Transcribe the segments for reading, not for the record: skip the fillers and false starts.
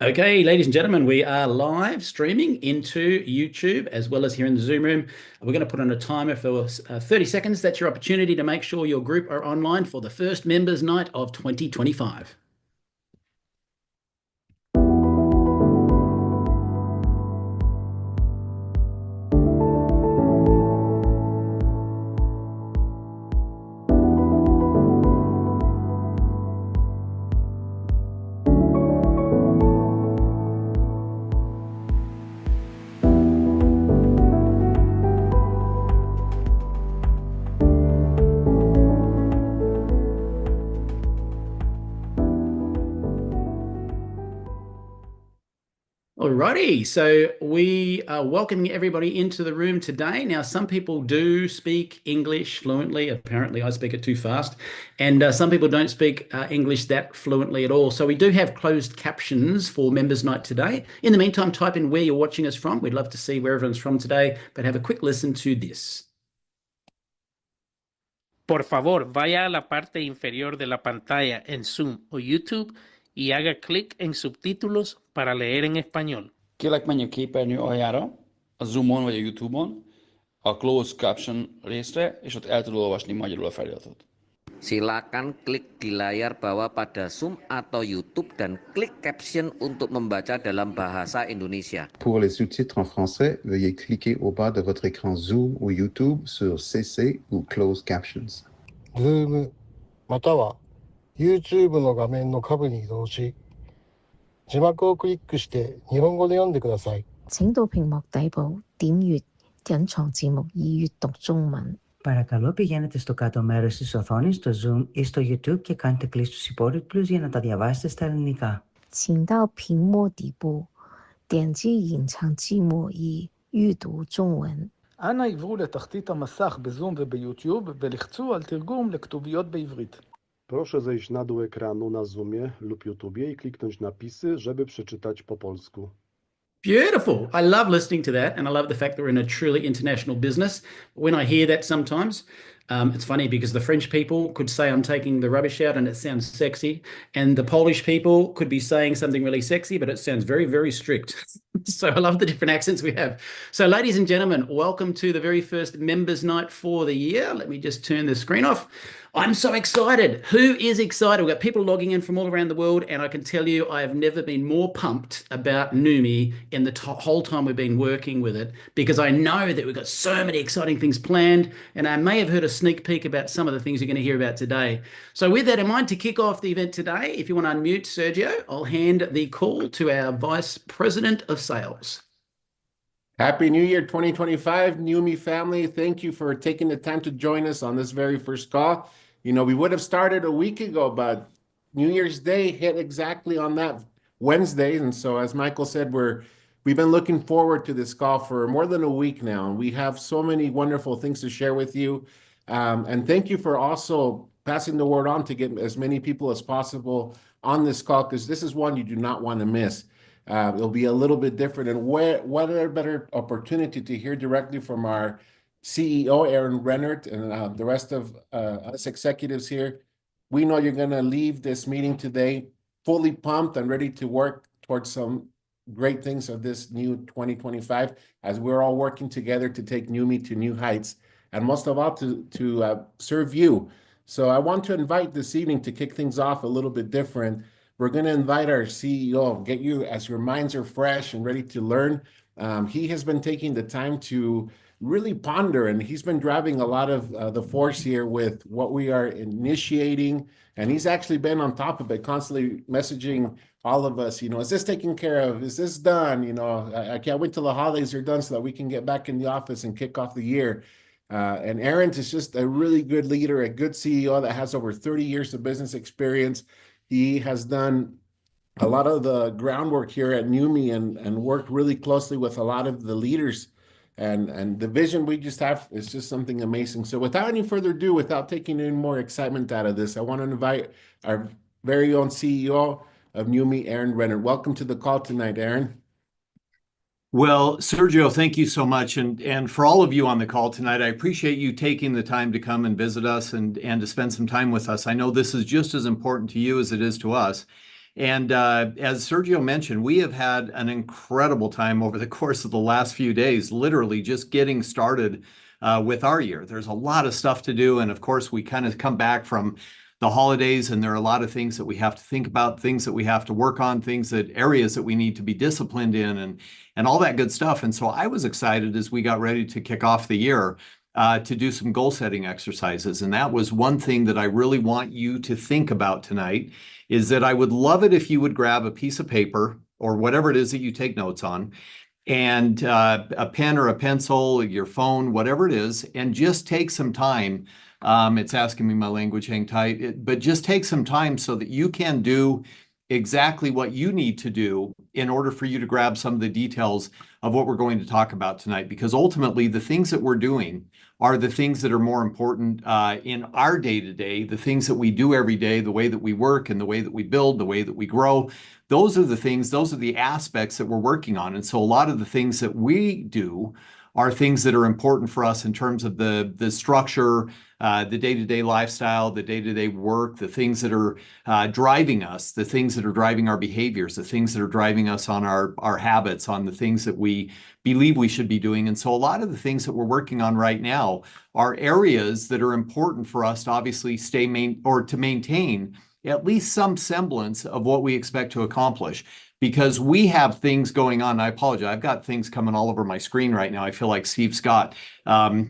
Okay, ladies and gentlemen, we are live streaming into YouTube as well as here in the Zoom room. We're going to put on a timer for 30 seconds. That's your opportunity to make sure your group are online for the first members night of 2025. Alrighty, so we are welcoming everybody into the room today. Now, some people do speak English fluently. Apparently, I speak it too fast. And some people don't speak English that fluently at all. So we do have closed captions for Members Night today. In the meantime, type in where you're watching us from. We'd love to see where everyone's from today, but have a quick listen to this. Por favor, vaya a la parte inferior de la pantalla en Zoom o YouTube y haga clic en subtítulos para leer en español. Kérlek menj a képernyő aljára, a Zoomon vagy a YouTube-on, a Closed Caption részre, és ott el tud olvasni magyarul a feliratot. Silakan klik di layar bawah pada Zoom atau YouTube dan klik caption untuk membaca dalam bahasa Indonesia. Pour les sous-titres en français, veuillez cliquer au bas de votre écran Zoom ou YouTube sur CC ou Closed Captions. Zoom または YouTube の画面の下部に移動し、字幕をクリックして日本語で読んでください。請到屏幕底部點閱隱藏字幕以閱讀中文。Παρακαλώ πηγαίνετε στο κάτω μέρος της οθόνης, στο Zoom ή στο YouTube και κάντε κλικ στους υπότιτλους για να τα διαβάσετε στα ελληνικά. 請到屏幕底部點擊隱藏字幕以閱讀中文. אנא עברו לתחתית המסך בזום וביוטיוב ולחצו על תרגום לכתוביות בעברית. Proszę zejść na dół ekranu na Zoomie lub YouTubie i kliknąć napisy, żeby przeczytać po polsku. Beautiful. I love listening to that, and I love the fact that we're in a truly international business. When I hear that sometimes, it's funny because the French people could say I'm taking the rubbish out and it sounds sexy, and the Polish people could be saying something really sexy, but it sounds very, very strict. So I love the different accents we have. So ladies and gentlemen, welcome to the very first members night for the year. Let me just turn the screen off. I'm so excited. Who is excited? We've got people logging in from all around the world, and I can tell you I have never been more pumped about Neumi in the whole time we've been working with it, because I know that we've got so many exciting things planned, and I may have heard a sneak peek about some of the things you're going to hear about today. So with that in mind, to kick off the event today, if you want to unmute Sergio, I'll hand the call to our Vice President of Sales. Happy New Year 2025, Neumi family. Thank you for taking the time to join us on this very first call. You know, we would have started a week ago, but New Year's Day hit exactly on that Wednesday. And so as Michael said, we've been looking forward to this call for more than a week now. And we have so many wonderful things to share with you. And thank you for also passing the word on to get as many people as possible on this call, because this is one you do not want to miss. It'll be a little bit different. And what a better opportunity to hear directly from our CEO, Aaron Rennert, and the rest of us executives here. We know you're going to leave this meeting today fully pumped and ready to work towards some great things of this new 2025, as we're all working together to take Neumi to new heights, and most of all to serve you. So I want to invite this evening to kick things off a little bit different. We're going to invite our CEO, get you as your minds are fresh and ready to learn. He has been taking the time to really ponder, and he's been driving a lot of the force here with what we are initiating, and he's actually been on top of it, constantly messaging all of us, you know, is this taken care of? Is this done? You know, I can't wait till the holidays are done so that we can get back in the office and kick off the year. And Aaron is just a really good leader, a good CEO that has over 30 years of business experience. He has done a lot of the groundwork here at Neumi and worked really closely with a lot of the leaders. And the vision we just have is just something amazing. So without any further ado, without taking any more excitement out of this, I want to invite our very own CEO of Neumi, Aaron Rennert. Welcome to the call tonight, Aaron. Well, Sergio, thank you so much. And for all of you on the call tonight, I appreciate you taking the time to come and visit us and to spend some time with us. I know this is just as important to you as it is to us. And as Sergio mentioned, we have had an incredible time over the course of the last few days, literally just getting started with our year. There's a lot of stuff to do. And of course, we kind of come back from the holidays, and there are a lot of things that we have to think about, things that we have to work on, areas that we need to be disciplined in, and all that good stuff. And so I was excited as we got ready to kick off the year to do some goal setting exercises. And that was one thing that I really want you to think about tonight, is that I would love it if you would grab a piece of paper or whatever it is that you take notes on, and a pen or a pencil, your phone, whatever it is, and just take some time. It's asking me my language, hang tight, but just take some time so that you can do exactly what you need to do in order for you to grab some of the details of what we're going to talk about tonight. Because ultimately, the things that we're doing are the things that are more important in our day-to-day, the things that we do every day, the way that we work and the way that we build, the way that we grow. Those are the things, those are the aspects that we're working on. And so a lot of the things that we do are things that are important for us in terms of the structure, the day-to-day lifestyle, the day-to-day work, the things that are driving us, the things that are driving our behaviors, the things that are driving us on our habits, on the things that we believe we should be doing. And so a lot of the things that we're working on right now are areas that are important for us to obviously to maintain at least some semblance of what we expect to accomplish. Because we have things going on. I apologize. I've got things coming all over my screen right now. I feel like Steve Scott,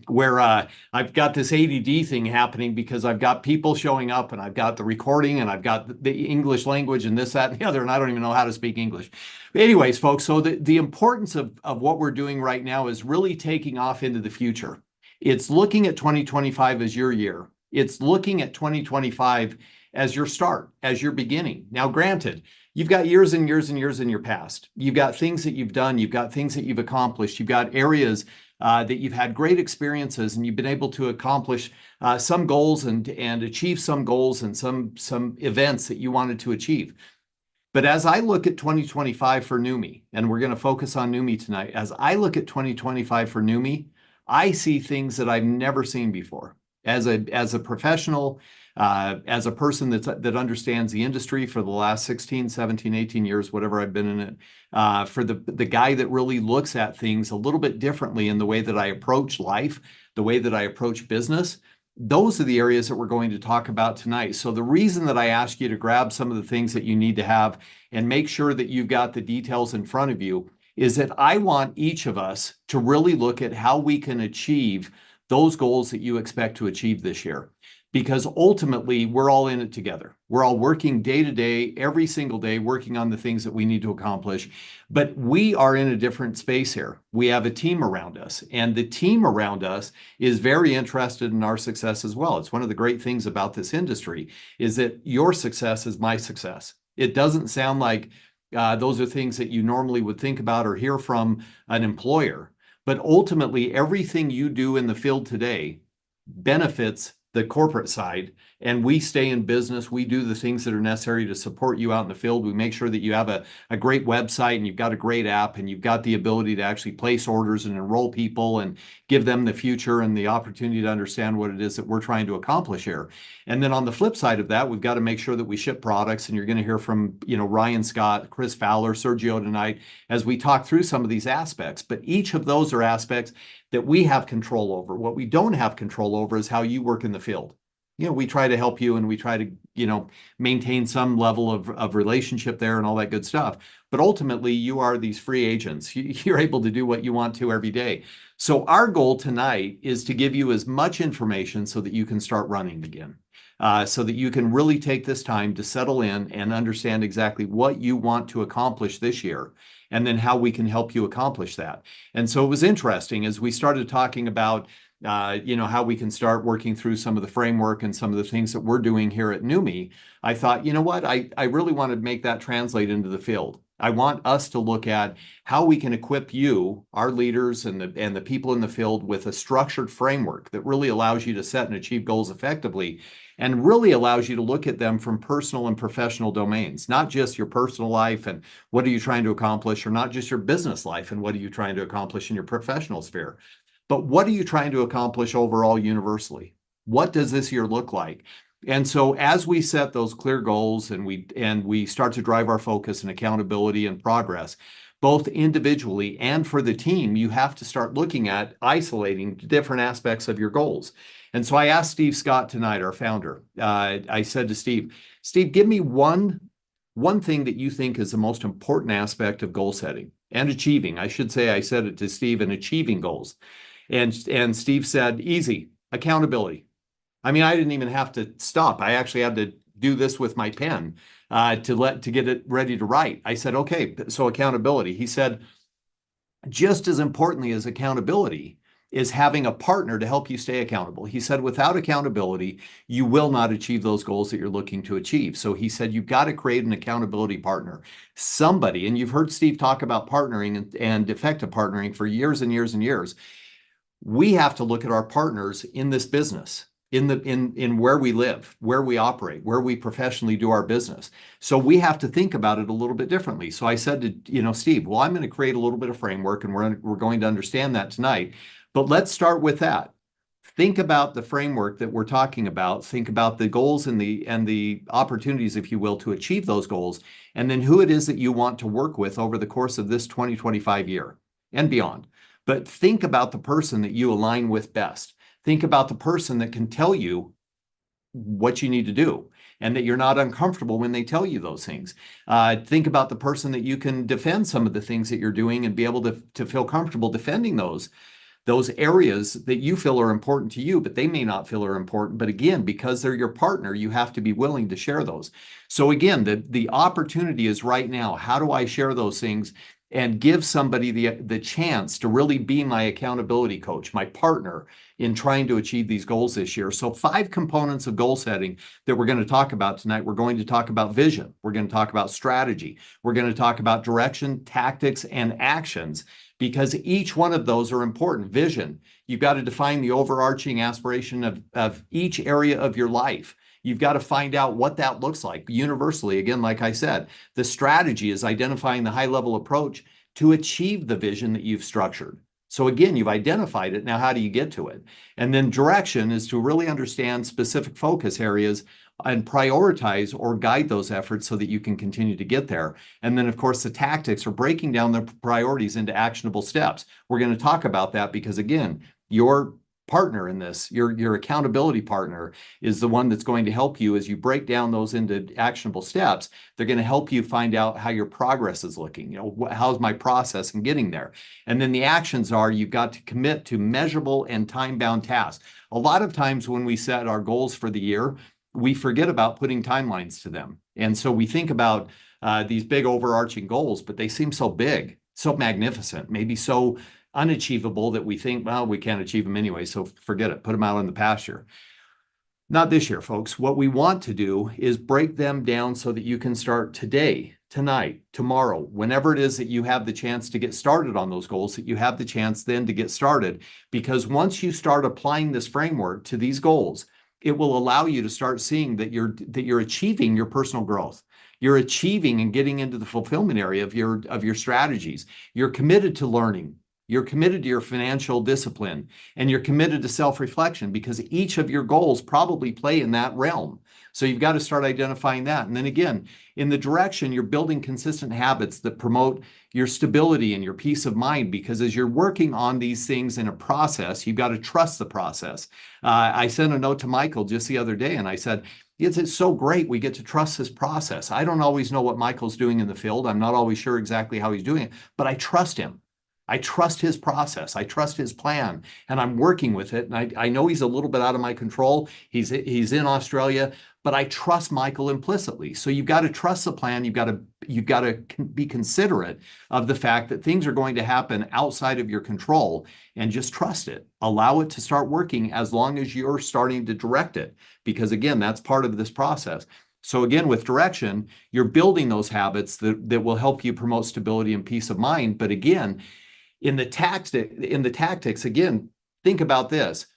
where I've got this ADD thing happening because I've got people showing up, and I've got the recording, and I've got the English language and this, that, and the other, and I don't even know how to speak English. But anyways, folks, so the importance of what we're doing right now is really taking off into the future. It's looking at 2025 as your year. It's looking at 2025 as your start, as your beginning. Now, granted, you've got years and years and years in your past. You've got things that you've done. You've got things that you've accomplished. You've got areas that you've had great experiences, and you've been able to accomplish some goals and achieve some goals and some events that you wanted to achieve. But as I look at 2025 for Neumi, and we're going to focus on Neumi tonight, as I look at 2025 for Neumi, I see things that I've never seen before. As a professional, as a person that understands the industry for the last 16, 17, 18 years, whatever I've been in it, for the guy that really looks at things a little bit differently in the way that I approach life, the way that I approach business, those are the areas that we're going to talk about tonight. So the reason that I ask you to grab some of the things that you need to have and make sure that you've got the details in front of you is that I want each of us to really look at how we can achieve those goals that you expect to achieve this year. Because ultimately, we're all in it together. We're all working day to day, every single day, working on the things that we need to accomplish. But we are in a different space here. We have a team around us, and the team around us is very interested in our success as well. It's one of the great things about this industry is that your success is my success. It doesn't sound like those are things that you normally would think about or hear from an employer. But ultimately, everything you do in the field today benefits the corporate side, and we stay in business. We do the things that are necessary to support you out in the field. We make sure that you have a great website, and you've got a great app, and you've got the ability to actually place orders and enroll people and give them the future and the opportunity to understand what it is that we're trying to accomplish here. And then on the flip side of that, we've got to make sure that we ship products, and you're going to hear from, Ryan Scott, Chris Fowler, Sergio tonight as we talk through some of these aspects. But each of those are aspects that we have control over. What we don't have control over is how you work in the field. We try to help you, and we try to, maintain some level of relationship there and all that good stuff. But ultimately, you are these free agents. You're able to do what you want to every day. So our goal tonight is to give you as much information so that you can start running again. So that you can really take this time to settle in and understand exactly what you want to accomplish this year, and then how we can help you accomplish that. And so it was interesting as we started talking about how we can start working through some of the framework and some of the things that we're doing here at Neumi. I thought, you know what, I really want to make that translate into the field. I want us to look at how we can equip you, our leaders, and the people in the field with a structured framework that really allows you to set and achieve goals effectively, and really allows you to look at them from personal and professional domains, not just your personal life and what are you trying to accomplish, or not just your business life and what are you trying to accomplish in your professional sphere, but what are you trying to accomplish overall universally? What does this year look like? And so as we set those clear goals and we start to drive our focus and accountability and progress, both individually and for the team, you have to start looking at isolating different aspects of your goals. And so I asked Steve Scott tonight, our founder, I said to Steve, give me one thing that you think is the most important aspect of goal setting and achieving. I should say, I said it to Steve, and achieving goals. And Steve said, easy, accountability. I mean, I didn't even have to stop. I actually had to do this with my pen to get it ready to write. I said, okay, so accountability. He said, just as importantly as accountability is having a partner to help you stay accountable. He said, without accountability, you will not achieve those goals that you're looking to achieve. So he said, you've got to create an accountability partner, somebody, and you've heard Steve talk about partnering and effective partnering for years and years and years. We have to look at our partners in this business, in where we live, where we operate, where we professionally do our business. So we have to think about it a little bit differently. So I said to, Steve, well, I'm going to create a little bit of framework, and we're going to understand that tonight. But let's start with that. Think about the framework that we're talking about. Think about the goals and the opportunities, if you will, to achieve those goals, and then who it is that you want to work with over the course of this 2025 year and beyond. But think about the person that you align with best. Think about the person that can tell you what you need to do and that you're not uncomfortable when they tell you those things. Think about the person that you can defend some of the things that you're doing and be able to feel comfortable defending those areas that you feel are important to you, but they may not feel are important. But again, because they're your partner, you have to be willing to share those. So again, the opportunity is right now. How do I share those things and give somebody the chance to really be my accountability coach, my partner in trying to achieve these goals this year? So 5 components of goal setting that we're going to talk about tonight. We're going to talk about vision. We're going to talk about strategy. We're going to talk about direction, tactics, and actions, because each one of those are important. Vision, you've got to define the overarching aspiration of each area of your life. You've got to find out what that looks like universally. Again, like I said, the strategy is identifying the high-level approach to achieve the vision that you've structured. So again, you've identified it. Now, how do you get to it? And then direction is to really understand specific focus areas and prioritize or guide those efforts so that you can continue to get there. And then, of course, the tactics are breaking down the priorities into actionable steps. We're going to talk about that because, again, your partner in this, your accountability partner, is the one that's going to help you as you break down those into actionable steps. They're going to help you find out how your progress is looking. How's my process in getting there? And then the actions are, you've got to commit to measurable and time-bound tasks. A lot of times when we set our goals for the year, we forget about putting timelines to them. And so we think about these big overarching goals, but they seem so big, so magnificent, maybe so unachievable that we think, well, we can't achieve them anyway, so forget it, put them out in the pasture. Not this year, folks. What we want to do is break them down so that you can start today, tonight, tomorrow, whenever it is that you have the chance to get started on those goals, that you have the chance then to get started. Because once you start applying this framework to these goals, it will allow you to start seeing that you're achieving your personal growth. You're achieving and getting into the fulfillment area of your strategies. You're committed to learning. You're committed to your financial discipline, and you're committed to self-reflection, because each of your goals probably play in that realm. So you've got to start identifying that. And then again, in the direction, you're building consistent habits that promote your stability and your peace of mind, because as you're working on these things in a process, you've got to trust the process. I sent a note to Michael just the other day, and I said, it's so great we get to trust this process. I don't always know what Michael's doing in the field. I'm not always sure exactly how he's doing it, but I trust him. I trust his process. I trust his plan, and I'm working with it. And I know he's a little bit out of my control. He's in Australia, but I trust Michael implicitly. So you've got to trust the plan. You've got to be considerate of the fact that things are going to happen outside of your control, and just trust it. Allow it to start working as long as you're starting to direct it, because again, that's part of this process. So again, with direction, you're building those habits that will help you promote stability and peace of mind. But again, in the tactics, again, think about this.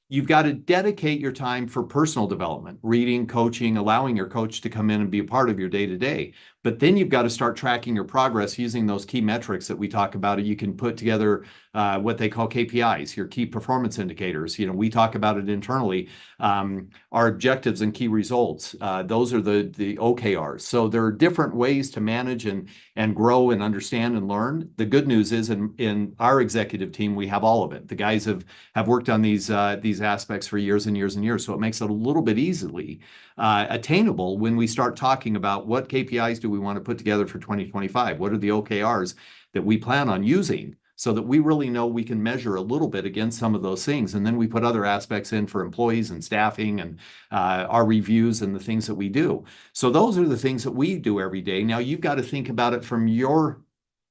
You've got to dedicate your time for personal development, reading, coaching, allowing your coach to come in and be a part of your day-to-day. But then you've got to start tracking your progress using those key metrics that we talk about. You can put together what they call KPIs, your key performance indicators. You know, we talk about it internally. Our objectives and key results. Those are the OKRs. So there are different ways to manage and grow and understand and learn. The good news is in our executive team, we have all of it. The guys have worked on these aspects for years and years and years. So it makes it a little bit easily attainable when we start talking about what KPIs do we want to put together for 2025? What are the OKRs that we plan on using, so that we really know we can measure a little bit against some of those things. And then we put other aspects in for employees and staffing and our reviews and the things that we do. So those are the things that we do every day. Now you've got to think about it from your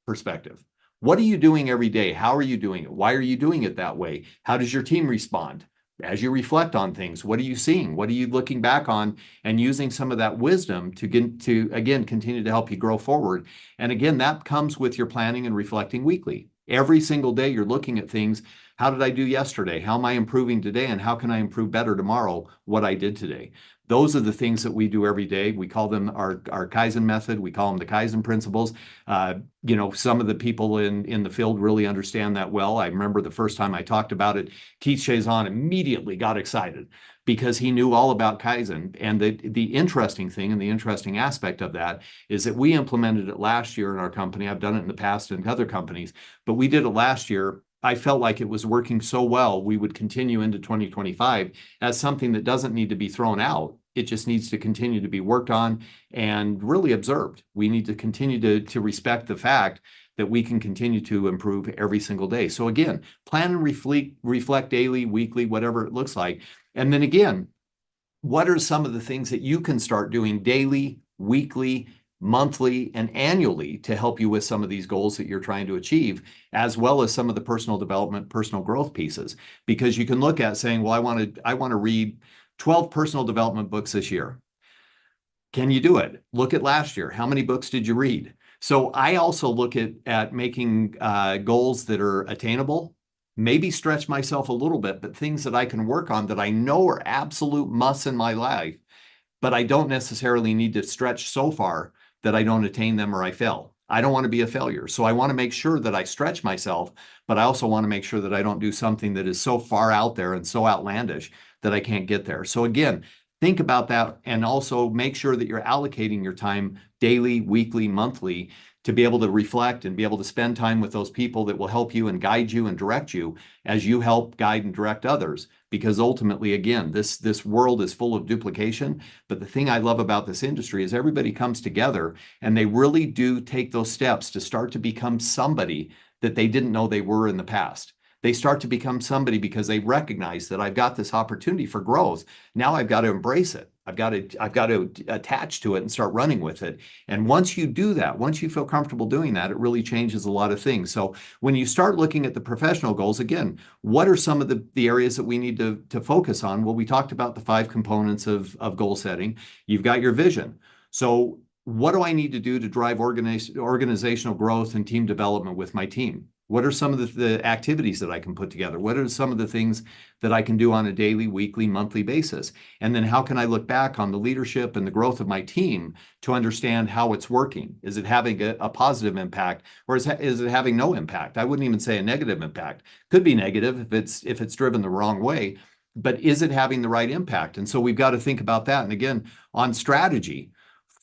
perspective. What are you doing every day? How are you doing it? Why are you doing it that way? How does your team respond? As you reflect on things, what are you seeing? What are you looking back on and using some of that wisdom to again, continue to help you grow forward? And again, that comes with your planning and reflecting weekly. Every single day you're looking at things. How did I do yesterday? How am I improving today? And how can I improve better tomorrow what I did today? Those are the things that we do every day. We call them our Kaizen method. We call them the Kaizen principles. You know, some of the people in the field really understand that well. I remember the first time I talked about it, Keith Chazon immediately got excited because he knew all about Kaizen. And the interesting thing and the interesting aspect of that is that we implemented it last year in our company. I've done it in the past in other companies, but we did it last year. I felt like it was working so well, we would continue into 2025 as something that doesn't need to be thrown out. It just needs to continue to be worked on and really observed. We need to continue to respect the fact that we can continue to improve every single day. So again, plan and reflect daily, weekly, whatever it looks like. And then again, what are some of the things that you can start doing daily, weekly, monthly, and annually to help you with some of these goals that you're trying to achieve, as well as some of the personal development, personal growth pieces? Because you can look at saying, well, I want to read 12 personal development books this year. Can you do it? Look at last year. How many books did you read? So I also look at making goals that are attainable, maybe stretch myself a little bit, but things that I can work on that I know are absolute musts in my life, but I don't necessarily need to stretch so far that I don't attain them or I fail. I don't want to be a failure. So I want to make sure that I stretch myself, but I also want to make sure that I don't do something that is so far out there and so outlandish that I can't get there. So again, think about that and also make sure that you're allocating your time daily, weekly, monthly to be able to reflect and be able to spend time with those people that will help you and guide you and direct you as you help guide and direct others. Because ultimately, again, this world is full of duplication. But the thing I love about this industry is everybody comes together and they really do take those steps to start to become somebody that they didn't know they were in the past. They start to become somebody because they recognize that I've got this opportunity for growth. Now I've got to embrace it. I've got to attach to it and start running with it. And once you do that, once you feel comfortable doing that, it really changes a lot of things. So when you start looking at the professional goals, again, what are some of the areas that we need to focus on? Well, we talked about the 5 components of goal setting. You've got your vision. So what do I need to do to drive organizational growth and team development with my team? What are some of the activities that I can put together? What are some of the things that I can do on a daily, weekly, monthly basis? And then how can I look back on the leadership and the growth of my team to understand how it's working? Is it having a positive impact, or is it having no impact? I wouldn't even say a negative impact. Could be negative if it's driven the wrong way, but is it having the right impact? And so we've got to think about that. And again, on strategy,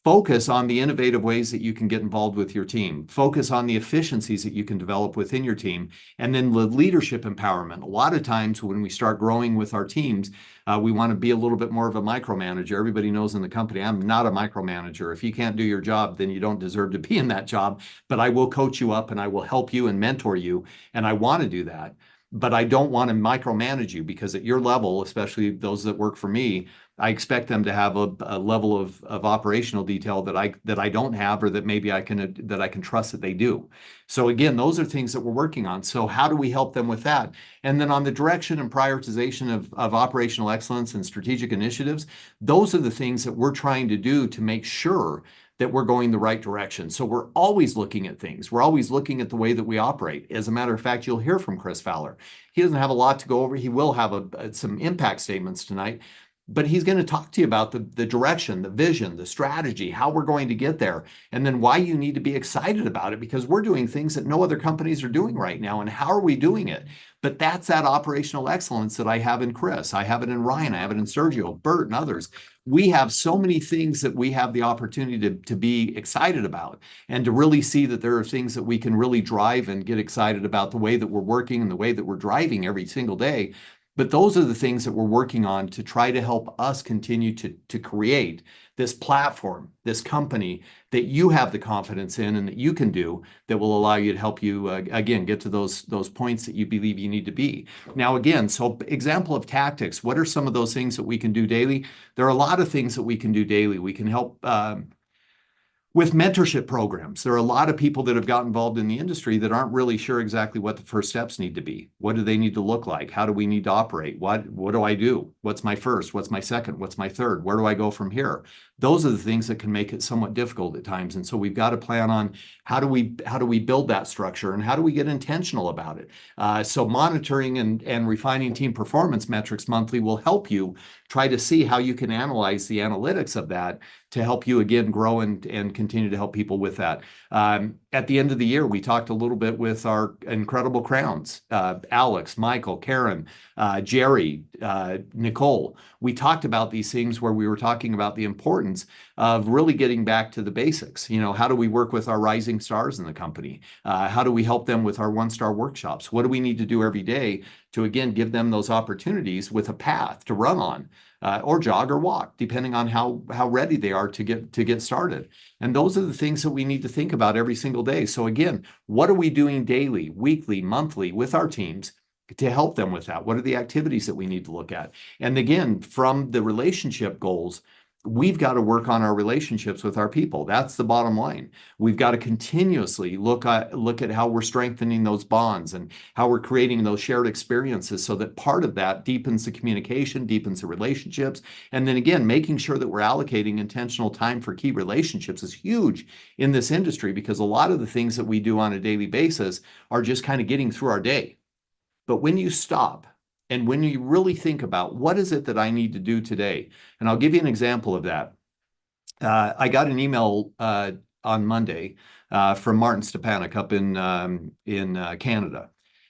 focus on the innovative ways that you can get involved with your team. Focus on the efficiencies that you can develop within your team. And then the leadership empowerment. A lot of times when we start growing with our teams, we want to be a little bit more of a micromanager. Everybody knows in the company, I'm not a micromanager. If you can't do your job, then you don't deserve to be in that job. But I will coach you up and I will help you and mentor you. And I want to do that. But I don't want to micromanage you, because at your level, especially those that work for me, I expect them to have a level of operational detail that I don't have, or that maybe I can trust that they do. So again, those are things that we're working on. So how do we help them with that? And then on the direction and prioritization of operational excellence and strategic initiatives, those are the things that we're trying to do to make sure that we're going the right direction. So we're always looking at things. We're always looking at the way that we operate. As a matter of fact, you'll hear from Chris Fowler. He doesn't have a lot to go over. He will have some impact statements tonight. but he's going to talk to you about the direction, the vision, the strategy, how we're going to get there, and then why you need to be excited about it, because we're doing things that no other companies are doing right now. And how are we doing it? But that's that operational excellence that I have in Chris. I have it in Ryan. I have it in Sergio, Bert, and others. We have so many things that we have the opportunity to be excited about, and to really see that there are things that we can really drive and get excited about, the way that we're working and the way that we're driving every single day. But those are the things that we're working on to try to help us continue to create this platform, this company that you have the confidence in and that you can do, that will allow you to help you, again, get to those points that you believe you need to be. Now, again, so example of tactics, what are some of those things that we can do daily? There are a lot of things that we can do daily. We can help with mentorship programs. There are a lot of people that have got involved in the industry that aren't really sure exactly what the first steps need to be. What do they need to look like? How do we need to operate? What do I do? What's my first? What's my second? What's my third? Where do I go from here? Those are the things that can make it somewhat difficult at times. And so we've got to plan on how do we build that structure, and how do we get intentional about it? So monitoring and refining team performance metrics monthly will help you try to see how you can analyze the analytics of that to help you, again, grow and continue to help people with that. At the end of the year, we talked a little bit with our incredible crowns, Alex, Michael, Karen, Jerry, Nicole. We talked about these things where we were talking about the importance of really getting back to the basics. You know, how do we work with our rising stars in the company? How do we help them with our one-star workshops? What do we need to do every day to, again, give them those opportunities with a path to run on? Or jog or walk, depending on how ready they are to get started. And those are the things that we need to think about every single day. So again, what are we doing daily, weekly, monthly with our teams to help them with that? What are the activities that we need to look at? And again, from the relationship goals, we've got to work on our relationships with our people. That's the bottom line. We've got to continuously look at how we're strengthening those bonds and how we're creating those shared experiences, so that part of that deepens the communication, deepens the relationships. And then again, making sure that we're allocating intentional time for key relationships is huge in this industry, because a lot of the things that we do on a daily basis are just kind of getting through our day. But when you stop, and when you really think about what is it that I need to do today, and I'll give you an example of that. I got an email on Monday from Martin Stepanek up in Canada.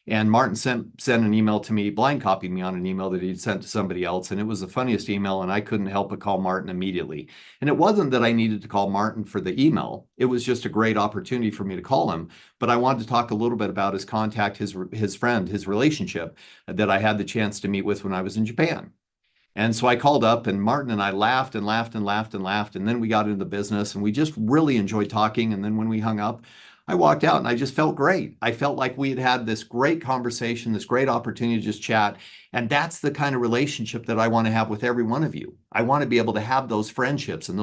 And Martin sent an email to me, blind copied me on an email that he'd sent to somebody else. And it was the funniest email, and I couldn't help but call Martin immediately. And it wasn't that I needed to call Martin for the email. It was just a great opportunity for me to call him. But I wanted to talk a little bit about his contact, his friend, his relationship that I had the chance to meet with when I was in Japan. And so I called up, and Martin and I laughed and laughed and laughed and laughed. And then we got into the business, and we just really enjoyed talking. And then when we hung up, I walked out and I just felt great. I felt like we had had this great conversation, this great opportunity to just chat. And that's the kind of relationship that I want to have with every one of you. I want to be able to have those friendships and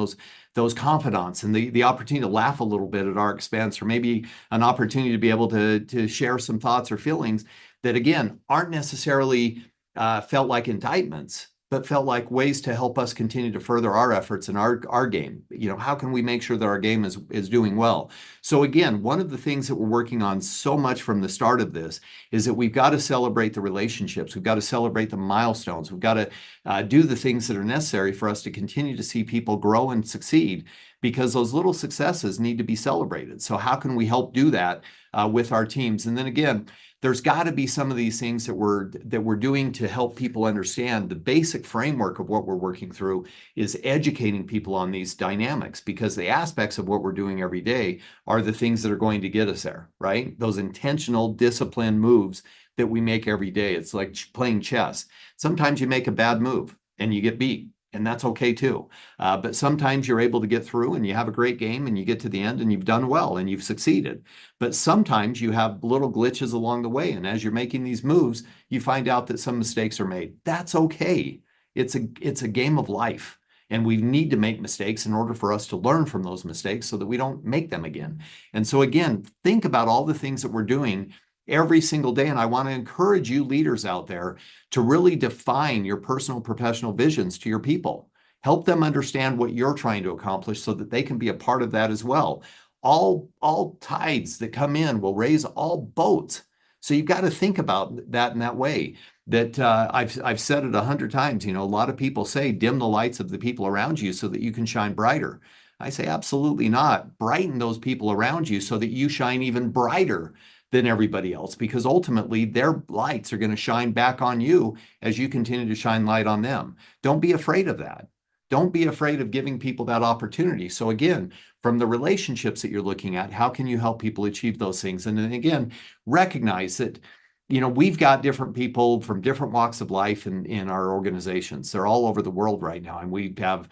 those confidants, and the opportunity to laugh a little bit at our expense, or maybe an opportunity to be able to share some thoughts or feelings that, again, aren't necessarily felt like indictments, but felt like ways to help us continue to further our efforts and our game. You know, how can we make sure that our game is doing well? So again, one of the things that we're working on so much from the start of this is that we've got to celebrate the relationships. We've got to celebrate the milestones. We've got to do the things that are necessary for us to continue to see people grow and succeed, because those little successes need to be celebrated. So how can we help do that with our teams? And then again, there's got to be some of these things that we're doing to help people understand the basic framework of what we're working through is educating people on these dynamics, because the aspects of what we're doing every day are the things that are going to get us there, right? Those intentional, disciplined moves that we make every day. It's like playing chess. Sometimes you make a bad move and you get beat, and that's okay too. But sometimes you're able to get through and you have a great game and you get to the end and you've done well and you've succeeded. But sometimes you have little glitches along the way. And as you're making these moves, you find out that some mistakes are made. That's okay. It's a game of life. And we need to make mistakes in order for us to learn from those mistakes so that we don't make them again. And so again, think about all the things that we're doing every single day. And I want to encourage you leaders out there to really define your personal professional visions to your people. Help them understand what you're trying to accomplish so that they can be a part of that as well. All tides that come in will raise all boats. So you've got to think about that in that way. That I've said it 100 times. You know, a lot of people say dim the lights of the people around you so that you can shine brighter. I say absolutely not. Brighten those people around you so that you shine even brighter than everybody else, because ultimately their lights are going to shine back on you as you continue to shine light on them. Don't be afraid of that. Don't be afraid of giving people that opportunity. So again, from the relationships that you're looking at, how can you help people achieve those things? And then again, recognize that, you know, we've got different people from different walks of life in our organizations. They're all over the world right now. And we have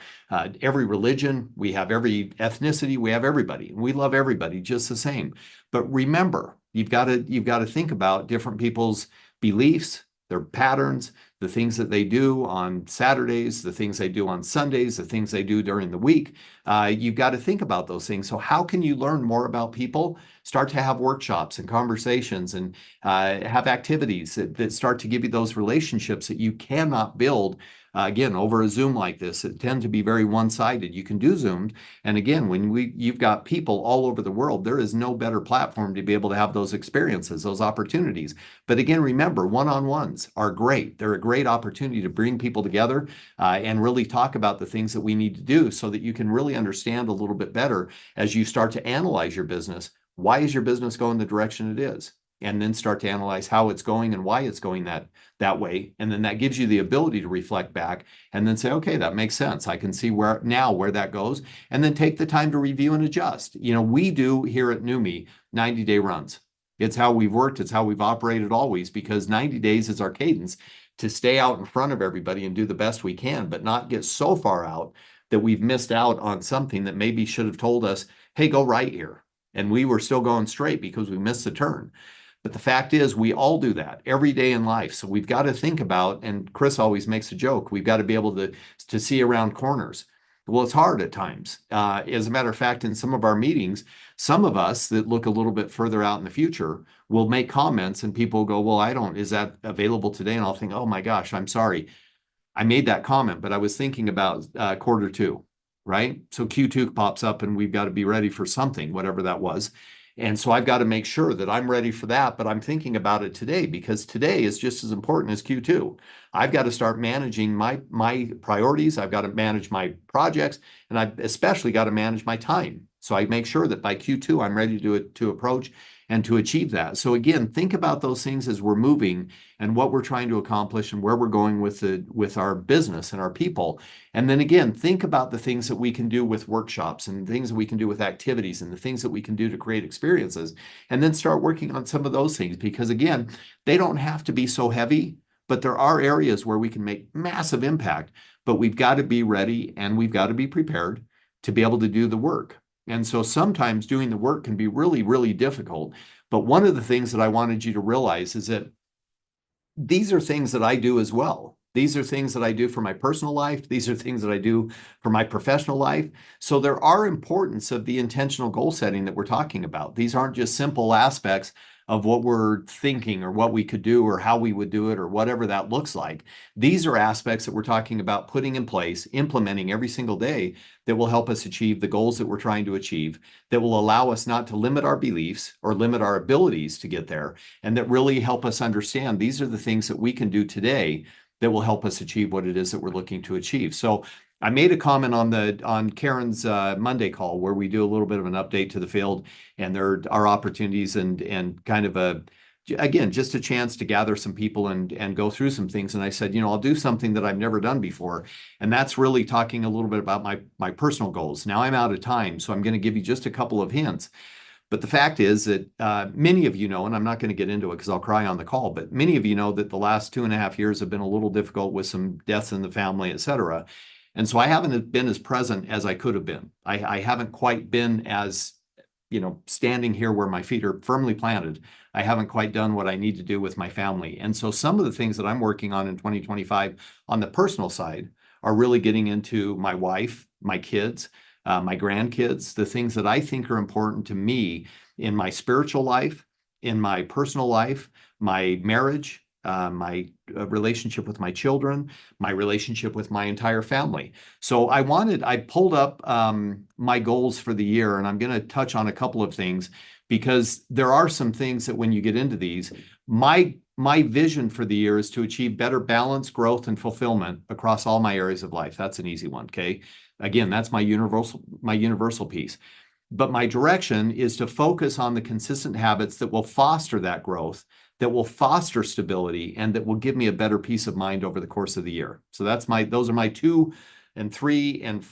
every religion, we have every ethnicity, we have everybody. And we love everybody just the same. But remember, you've got to think about different people's beliefs, their patterns, the things that they do on Saturdays, the things they do on Sundays, the things they do during the week. You've got to think about those things. So how can you learn more about people? Start to have workshops and conversations and have activities that start to give you those relationships that you cannot build again, over a Zoom like this. It tend to be very one-sided. You can do Zoomed. And again, when you've got people all over the world, there is no better platform to be able to have those experiences, those opportunities. But again, remember, one-on-ones are great. They're a great opportunity to bring people together and really talk about the things that we need to do so that you can really understand a little bit better as you start to analyze your business. Why is your business going the direction it is? And then start to analyze how it's going and why it's going that way. And then that gives you the ability to reflect back and then say, okay, that makes sense. I can see where that goes. And then take the time to review and adjust. You know, we do here at Neumi 90-day runs. It's how we've worked. It's how we've operated always, because 90 days is our cadence to stay out in front of everybody and do the best we can, but not get so far out that we've missed out on something that maybe should have told us, hey, go right here. And we were still going straight because we missed the turn. But the fact is, we all do that every day in life. So we've got to think about, and Chris always makes a joke, we've got to be able to see around corners. Well, it's hard at times. As a matter of fact, in some of our meetings, some of us that look a little bit further out in the future will make comments and people go, well, is that available today? And I'll think, oh my gosh, I'm sorry. I made that comment, but I was thinking about quarter two, right? So Q2 pops up and we've got to be ready for something, whatever that was. And so I've got to make sure that I'm ready for that, but I'm thinking about it today because today is just as important as Q2. I've got to start managing my priorities. I've got to manage my projects, and I've especially got to manage my time. So I make sure that by Q2, I'm ready to approach and to achieve that. So again, think about those things as we're moving and what we're trying to accomplish and where we're going with our business and our people. And then again, think about the things that we can do with workshops and things that we can do with activities and the things that we can do to create experiences. And then start working on some of those things, because again, they don't have to be so heavy, but there are areas where we can make massive impact. But we've got to be ready and we've got to be prepared to be able to do the work. And so sometimes doing the work can be really, really difficult. But one of the things that I wanted you to realize is that these are things that I do as well. These are things that I do for my personal life. These are things that I do for my professional life. So there are importance of the intentional goal setting that we're talking about. These aren't just simple aspects of what we're thinking or what we could do or how we would do it or whatever that looks like. These are aspects that we're talking about putting in place, implementing every single day that will help us achieve the goals that we're trying to achieve, that will allow us not to limit our beliefs or limit our abilities to get there, and that really help us understand these are the things that we can do today that will help us achieve what it is that we're looking to achieve. So I made a comment on Karen's Monday call where we do a little bit of an update to the field, and there are opportunities and kind of again, just a chance to gather some people and go through some things. And I said, I'll do something that I've never done before. And that's really talking a little bit about my personal goals. Now I'm out of time, so I'm going to give you just a couple of hints. But the fact is that many of you know, and I'm not going to get into it because I'll cry on the call, but many of you know that the last 2.5 years have been a little difficult with some deaths in the family, et cetera. And so I haven't been as present as I could have been. I haven't quite been as, standing here where my feet are firmly planted. I haven't quite done what I need to do with my family. And so some of the things that I'm working on in 2025 on the personal side are really getting into my wife, my kids, my grandkids, the things that I think are important to me in my spiritual life, in my personal life, my marriage, my relationship with my children, my relationship with my entire family. So I pulled up my goals for the year, and I'm going to touch on a couple of things, because there are some things that when you get into these, my vision for the year is to achieve better balance, growth, and fulfillment across all my areas of life. That's an easy one, okay? Again, that's my universal piece. But my direction is to focus on the consistent habits that will foster that growth, that will foster stability, and that will give me a better peace of mind over the course of the year. So those are my 2 and 3 and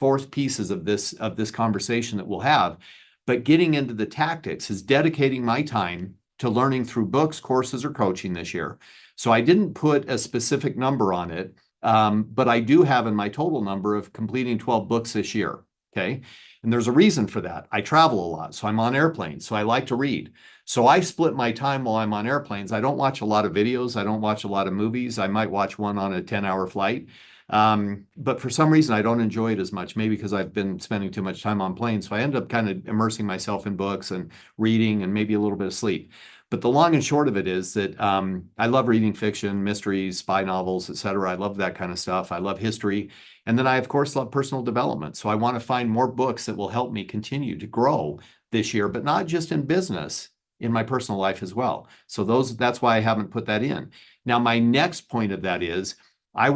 4th pieces of this conversation that we'll have. But getting into the tactics is dedicating my time to learning through books, courses, or coaching this year. So I didn't put a specific number on it, but I do have in my total number of completing 12 books this year, okay? And there's a reason for that. I travel a lot, so I'm on airplanes, so I like to read. So I split my time while I'm on airplanes. I don't watch a lot of videos. I don't watch a lot of movies. I might watch one on a 10-hour flight. But for some reason, I don't enjoy it as much, maybe because I've been spending too much time on planes. So I end up kind of immersing myself in books and reading and maybe a little bit of sleep. But the long and short of it is that I love reading fiction, mysteries, spy novels, etc. I love that kind of stuff. I love history. And then I, of course, love personal development. So I want to find more books that will help me continue to grow this year, but not just in business, in my personal life as well. So that's why I haven't put that in. Now, my next point of that is I'm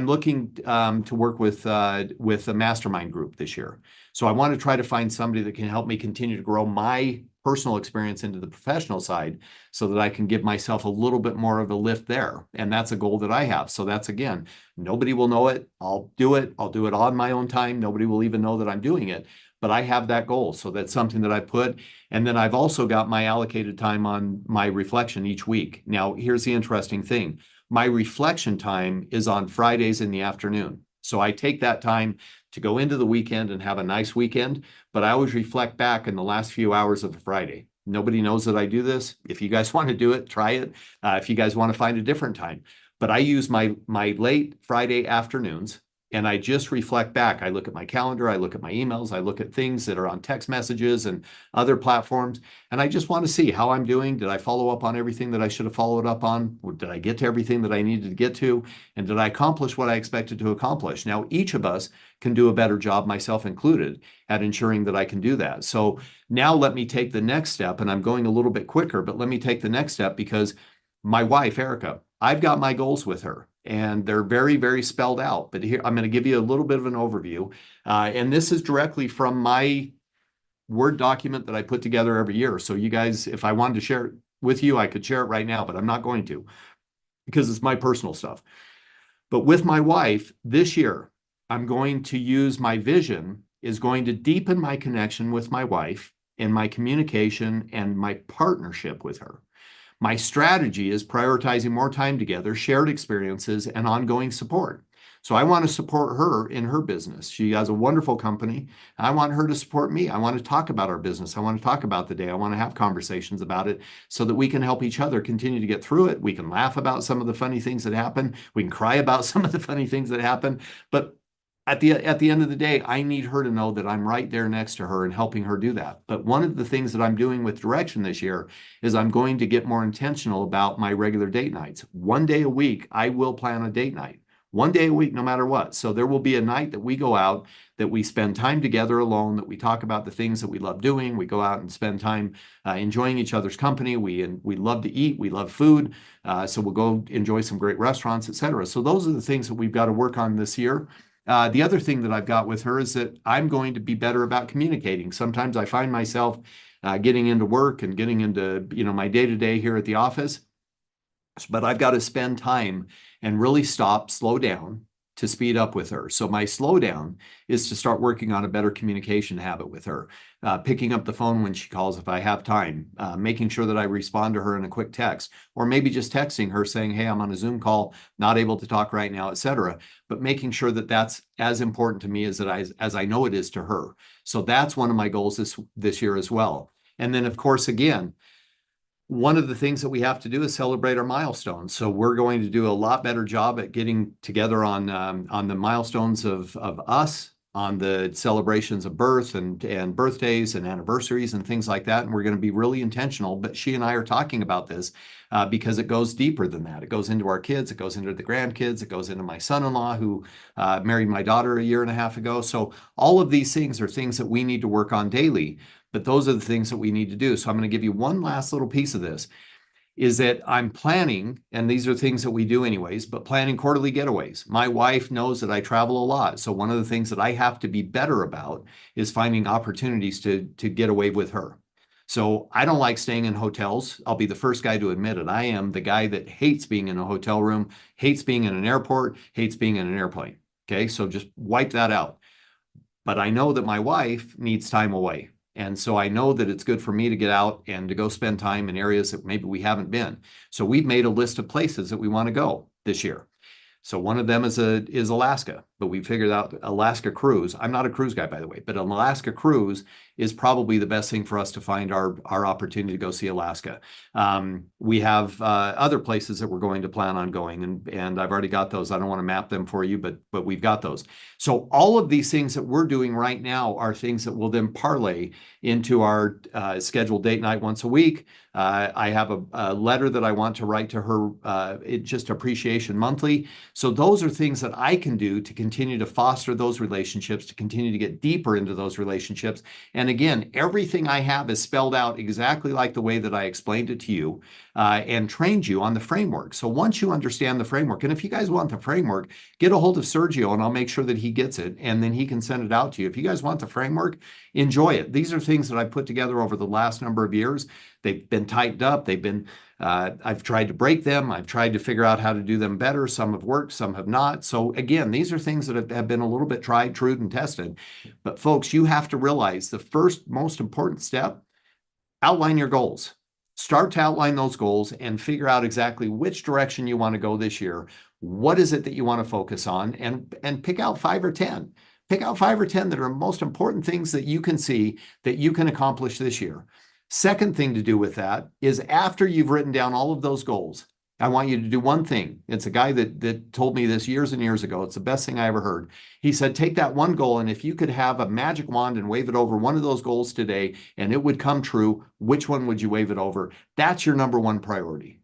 looking to work with a mastermind group this year. So I want to try to find somebody that can help me continue to grow my personal experience into the professional side so that I can give myself a little bit more of a lift there. And that's a goal that I have. So that's, again, nobody will know it. I'll do it. I'll do it on my own time. Nobody will even know that I'm doing it. But I have that goal. So that's something that I put. And then I've also got my allocated time on my reflection each week. Now, here's the interesting thing. My reflection time is on Fridays in the afternoon. So I take that time to go into the weekend and have a nice weekend, but I always reflect back in the last few hours of a Friday. Nobody knows that I do this. If you guys want to do it, try it. If you guys want to find a different time. But I use my late Friday afternoons, and I just reflect back. I look at my calendar, I look at my emails, I look at things that are on text messages and other platforms, and I just want to see how I'm doing. Did I follow up on everything that I should have followed up on? Or did I get to everything that I needed to get to? And did I accomplish what I expected to accomplish? Now, each of us can do a better job, myself included, at ensuring that I can do that. So now let me take the next step, and I'm going a little bit quicker, but let me take the next step because my wife, Erica, I've got my goals with her. And they're very, very spelled out. But here, I'm going to give you a little bit of an overview. And this is directly from my Word document that I put together every year. So you guys, if I wanted to share it with you, I could share it right now, but I'm not going to because it's my personal stuff. But with my wife, this year, I'm going to use my vision is going to deepen my connection with my wife and my communication and my partnership with her. My strategy is prioritizing more time together, shared experiences, and ongoing support. So I want to support her in her business. She has a wonderful company. I want her to support me. I want to talk about our business. I want to talk about the day. I want to have conversations about it so that we can help each other continue to get through it. We can laugh about some of the funny things that happen. We can cry about some of the funny things that happen. But at the end of the day, I need her to know that I'm right there next to her and helping her do that. But one of the things that I'm doing with Direction this year is I'm going to get more intentional about my regular date nights. One day a week, I will plan a date night. One day a week, no matter what. So there will be a night that we go out, that we spend time together alone, that we talk about the things that we love doing. We go out and spend time enjoying each other's company. We love to eat. We love food. So we'll go enjoy some great restaurants, etc. So those are the things that we've got to work on this year. The other thing that I've got with her is that I'm going to be better about communicating. Sometimes I find myself getting into work and getting into my day-to-day here at the office, but I've got to spend time and really slow down to speed up with her. So my slowdown is to start working on a better communication habit with her, picking up the phone when she calls if I have time, making sure that I respond to her in a quick text, or maybe just texting her saying, hey, I'm on a Zoom call, not able to talk right now, etc. But making sure that that's as important to me as I know it is to her. So that's one of my goals this year as well. And then, of course, again, one of the things that we have to do is celebrate our milestones. So we're going to do a lot better job at getting together on the milestones of us, on the celebrations of birth and birthdays and anniversaries and things like that. And we're going to be really intentional. But she and I are talking about this because it goes deeper than that. It goes into our kids. It goes into the grandkids. It goes into my son-in-law who married my daughter a year and a half ago. So all of these things are things that we need to work on daily. but those are the things that we need to do. So I'm going to give you one last little piece of this, is that I'm planning, and these are things that we do anyways, but planning quarterly getaways. My wife knows that I travel a lot. So one of the things that I have to be better about is finding opportunities to get away with her. So I don't like staying in hotels. I'll be the first guy to admit it. I am the guy that hates being in a hotel room, hates being in an airport, hates being in an airplane. Okay, so just wipe that out. But I know that my wife needs time away. And so I know that it's good for me to get out and to go spend time in areas that maybe we haven't been. So we've made a list of places that we want to go this year. So one of them is Alaska, but we figured out Alaska cruise. I'm not a cruise guy, by the way, but an Alaska cruise is probably the best thing for us to find our opportunity to go see Alaska. We have other places that we're going to plan on going, and I've already got those. I don't want to map them for you, but we've got those. So all of these things that we're doing right now are things that will then parlay into our scheduled date night once a week. I have a letter that I want to write to her, just appreciation monthly. So those are things that I can do to continue to foster those relationships, to continue to get deeper into those relationships. And again, everything I have is spelled out exactly like the way that I explained it to you and trained you on the framework. So once you understand the framework, and if you guys want the framework, get a hold of Sergio and I'll make sure that he gets it and then he can send it out to you. If you guys want the framework, enjoy it. These are things that I put together over the last number of years. They've been tightened up. They've been, I've tried to break them. I've tried to figure out how to do them better. Some have worked, some have not. So again, these are things that have been a little bit tried, true, and tested. But folks, you have to realize the first most important step, outline your goals. Start to outline those goals and figure out exactly which direction you want to go this year. What is it that you want to focus on? And pick out 5 or 10. Pick out 5 or 10 that are most important things that you can see that you can accomplish this year. Second thing to do with that is after you've written down all of those goals, I want you to do one thing. It's a guy that told me this years and years ago. It's the best thing I ever heard. He said, take that one goal, and if you could have a magic wand and wave it over one of those goals today and it would come true, which one would you wave it over? That's your number one priority.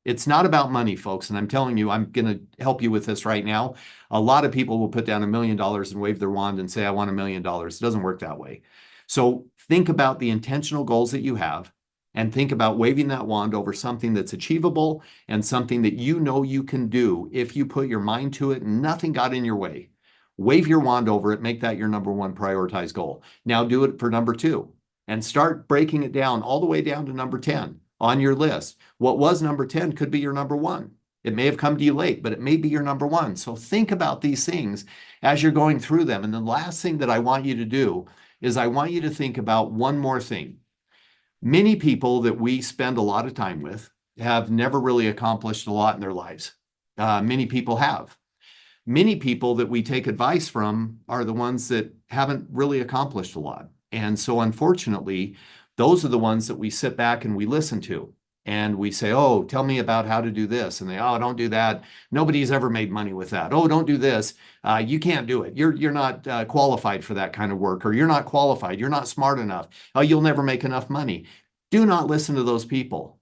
It's not about money, folks. And I'm telling you, I'm going to help you with this right now. A lot of people will put down $1 million and wave their wand and say, I want $1 million. It doesn't work that way. So think about the intentional goals that you have and think about waving that wand over something that's achievable and something that you know you can do if you put your mind to it and nothing got in your way. Wave your wand over it, make that your number one prioritized goal. Now do it for number 2 and start breaking it down all the way down to number 10 on your list. What was number 10 could be your number 1. It may have come to you late, but it may be your number 1. So think about these things as you're going through them. And the last thing that I want you to do is I want you to think about one more thing. Many people that we spend a lot of time with have never really accomplished a lot in their lives. Many people have. Many people that we take advice from are the ones that haven't really accomplished a lot. And so unfortunately, those are the ones that we sit back and we listen to. And we say, oh, tell me about how to do this. And they, oh, don't do that. Nobody's ever made money with that. Oh, don't do this. You can't do it. You're not qualified for that kind of work, or you're not qualified. You're not smart enough. Oh, you'll never make enough money. Do not listen to those people.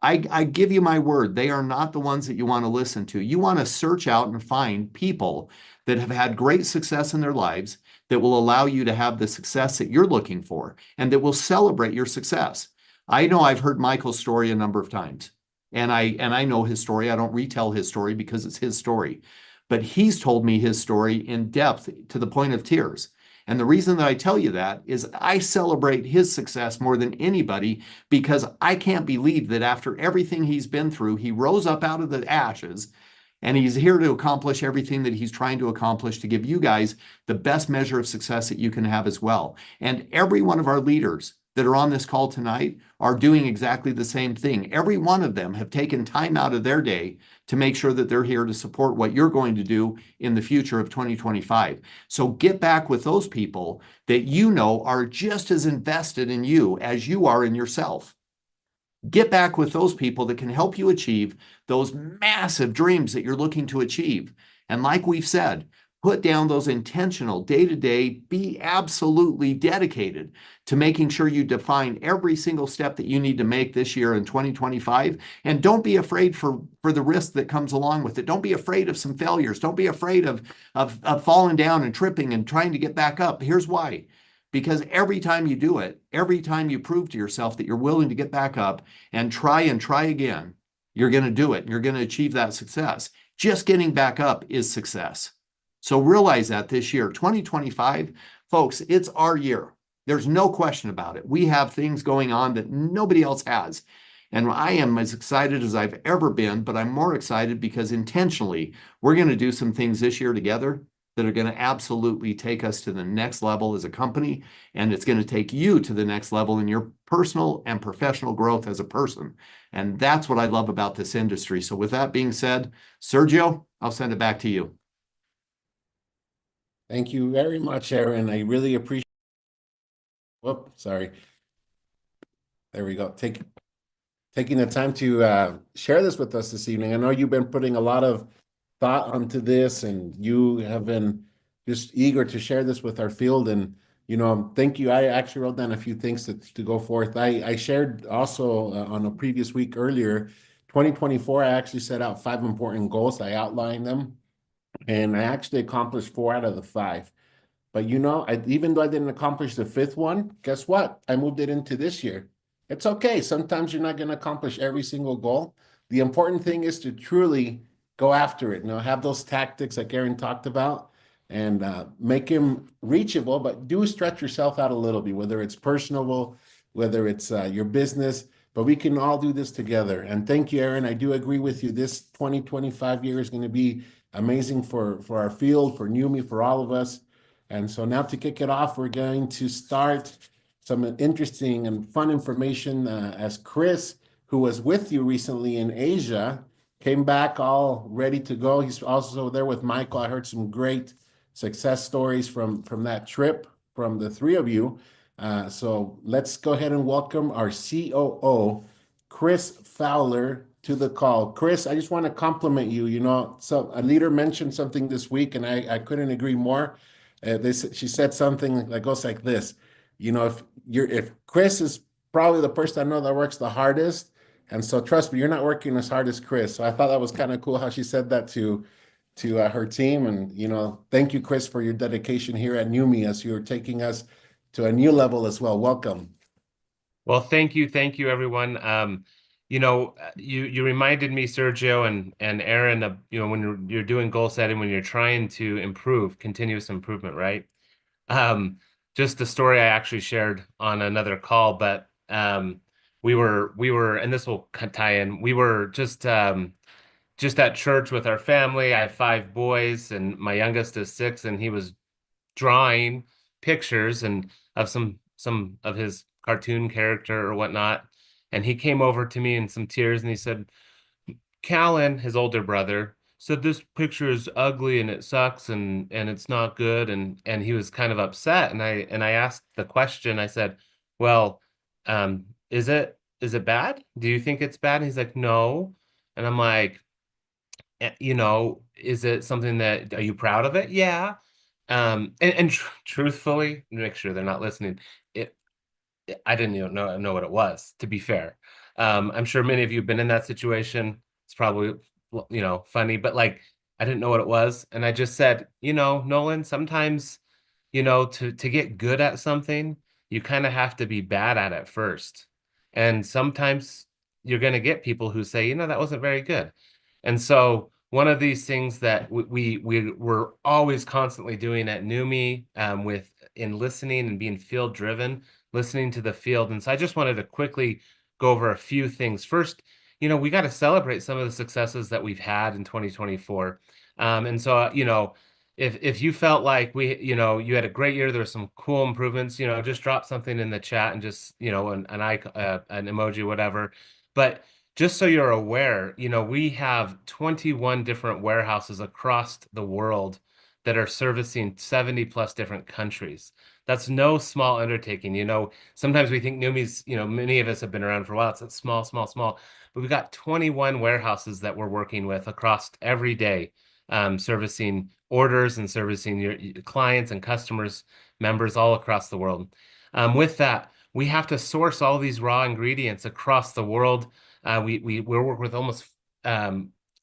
I give you my word. They are not the ones that you want to listen to. You want to search out and find people that have had great success in their lives that will allow you to have the success that you're looking for and that will celebrate your success. I know I've heard Michael's story a number of times, and I know his story. I don't retell his story because it's his story, but he's told me his story in depth to the point of tears. And the reason that I tell you that is I celebrate his success more than anybody, because I can't believe that after everything he's been through, he rose up out of the ashes and he's here to accomplish everything that he's trying to accomplish to give you guys the best measure of success that you can have as well. And every one of our leaders that are on this call tonight are doing exactly the same thing. Every one of them have taken time out of their day to make sure that they're here to support what you're going to do in the future of 2025. So get back with those people that you know are just as invested in you as you are in yourself. Get back with those people that can help you achieve those massive dreams that you're looking to achieve. And like we've said, put down those intentional day-to-day, be absolutely dedicated to making sure you define every single step that you need to make this year in 2025. And don't be afraid for the risk that comes along with it. Don't be afraid of some failures. Don't be afraid of falling down and tripping and trying to get back up. Here's why. because every time you do it, every time you prove to yourself that you're willing to get back up and try again, you're going to do it. You're going to achieve that success. Just getting back up is success. So realize that this year, 2025, folks, it's our year. There's no question about it. We have things going on that nobody else has. And I am as excited as I've ever been, but I'm more excited because intentionally, we're going to do some things this year together that are going to absolutely take us to the next level as a company. And it's going to take you to the next level in your personal and professional growth as a person. And that's what I love about this industry. So with that being said, Sergio, I'll send it back to you. Thank you very much, Aaron. I really appreciate. Whoop, sorry. There we go. Taking the time to share this with us this evening. I know you've been putting a lot of thought onto this, and you have been just eager to share this with our field. And thank you. I actually wrote down a few things to go forth. I shared also on a previous week earlier, 2024. I actually set out 5 important goals. I outlined them, and I actually accomplished 4 out of the 5. But even though I didn't accomplish the 5th one, guess what? I moved it into this year. It's okay. Sometimes you're not going to accomplish every single goal. The important thing is to truly go after it. Have those tactics like Aaron talked about, and make them reachable, but do stretch yourself out a little bit, whether it's personal, whether it's your business, but we can all do this together. And thank you, Aaron. I do agree with you. This 2025 year is going to be amazing for our field, for Neumi, for all of us. And so now to kick it off, we're going to start some interesting and fun information as Chris, who was with you recently in Asia, came back all ready to go. He's also there with Michael. I heard some great success stories from that trip from the 3 of you. So let's go ahead and welcome our COO, Chris Fowler, to the call. Chris, I just want to compliment you. So a leader mentioned something this week, and I couldn't agree more. She said something that goes like this: if Chris is probably the person I know that works the hardest, and so trust me, you're not working as hard as Chris. So I thought that was kind of cool how she said that to her team. And thank you, Chris, for your dedication here at Neumi as you're taking us to a new level as well. Welcome. Well, thank you, everyone. You reminded me, Sergio and Aaron, of when you're doing goal setting, when you're trying to improve, continuous improvement, right? Just the story I actually shared on another call, but we were, and this will tie in. We were just at church with our family. I have 5 boys, and my youngest is 6, and he was drawing pictures and of some of his cartoon character or whatnot. And he came over to me in some tears, and he said, Callan, his older brother, said this picture is ugly and it sucks and it's not good, and he was kind of upset. And I asked the question. I said, well, is it bad? Do you think it's bad? And he's like, no. And I'm like, is it something are you proud of it? Yeah. And truthfully, make sure they're not listening, I didn't even know what it was, to be fair. I'm sure many of you have been in that situation. It's probably, funny, but I didn't know what it was. And I just said, Nolan, sometimes, to get good at something, you kind of have to be bad at it first. And sometimes you're going to get people who say, that wasn't very good. And so one of these things that we're always constantly doing at Neumi, in listening and being field driven, listening to the field. And so I just wanted to quickly go over a few things. First, we got to celebrate some of the successes that we've had in 2024. And so, if you felt like you had a great year, there were some cool improvements, just drop something in the chat and just, an emoji, whatever. But just so you're aware, we have 21 different warehouses across the world that are servicing 70 plus different countries. That's no small undertaking. Sometimes we think Neumi's, many of us have been around for a while. It's small, but we've got 21 warehouses that we're working with across every day, servicing orders and servicing your clients and customers, members all across the world. With that, we have to source all these raw ingredients across the world. We work with almost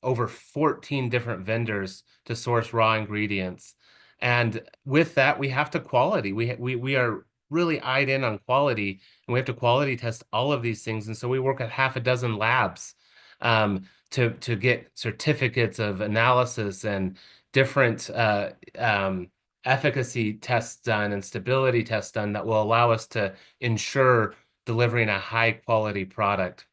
over 14 different vendors to source raw ingredients. And with that, we have to quality. We are really eyed in on quality, and we have to quality test all of these things. And so we work at half a dozen labs to get certificates of analysis and different efficacy tests done and stability tests done that will allow us to ensure delivering a high quality product.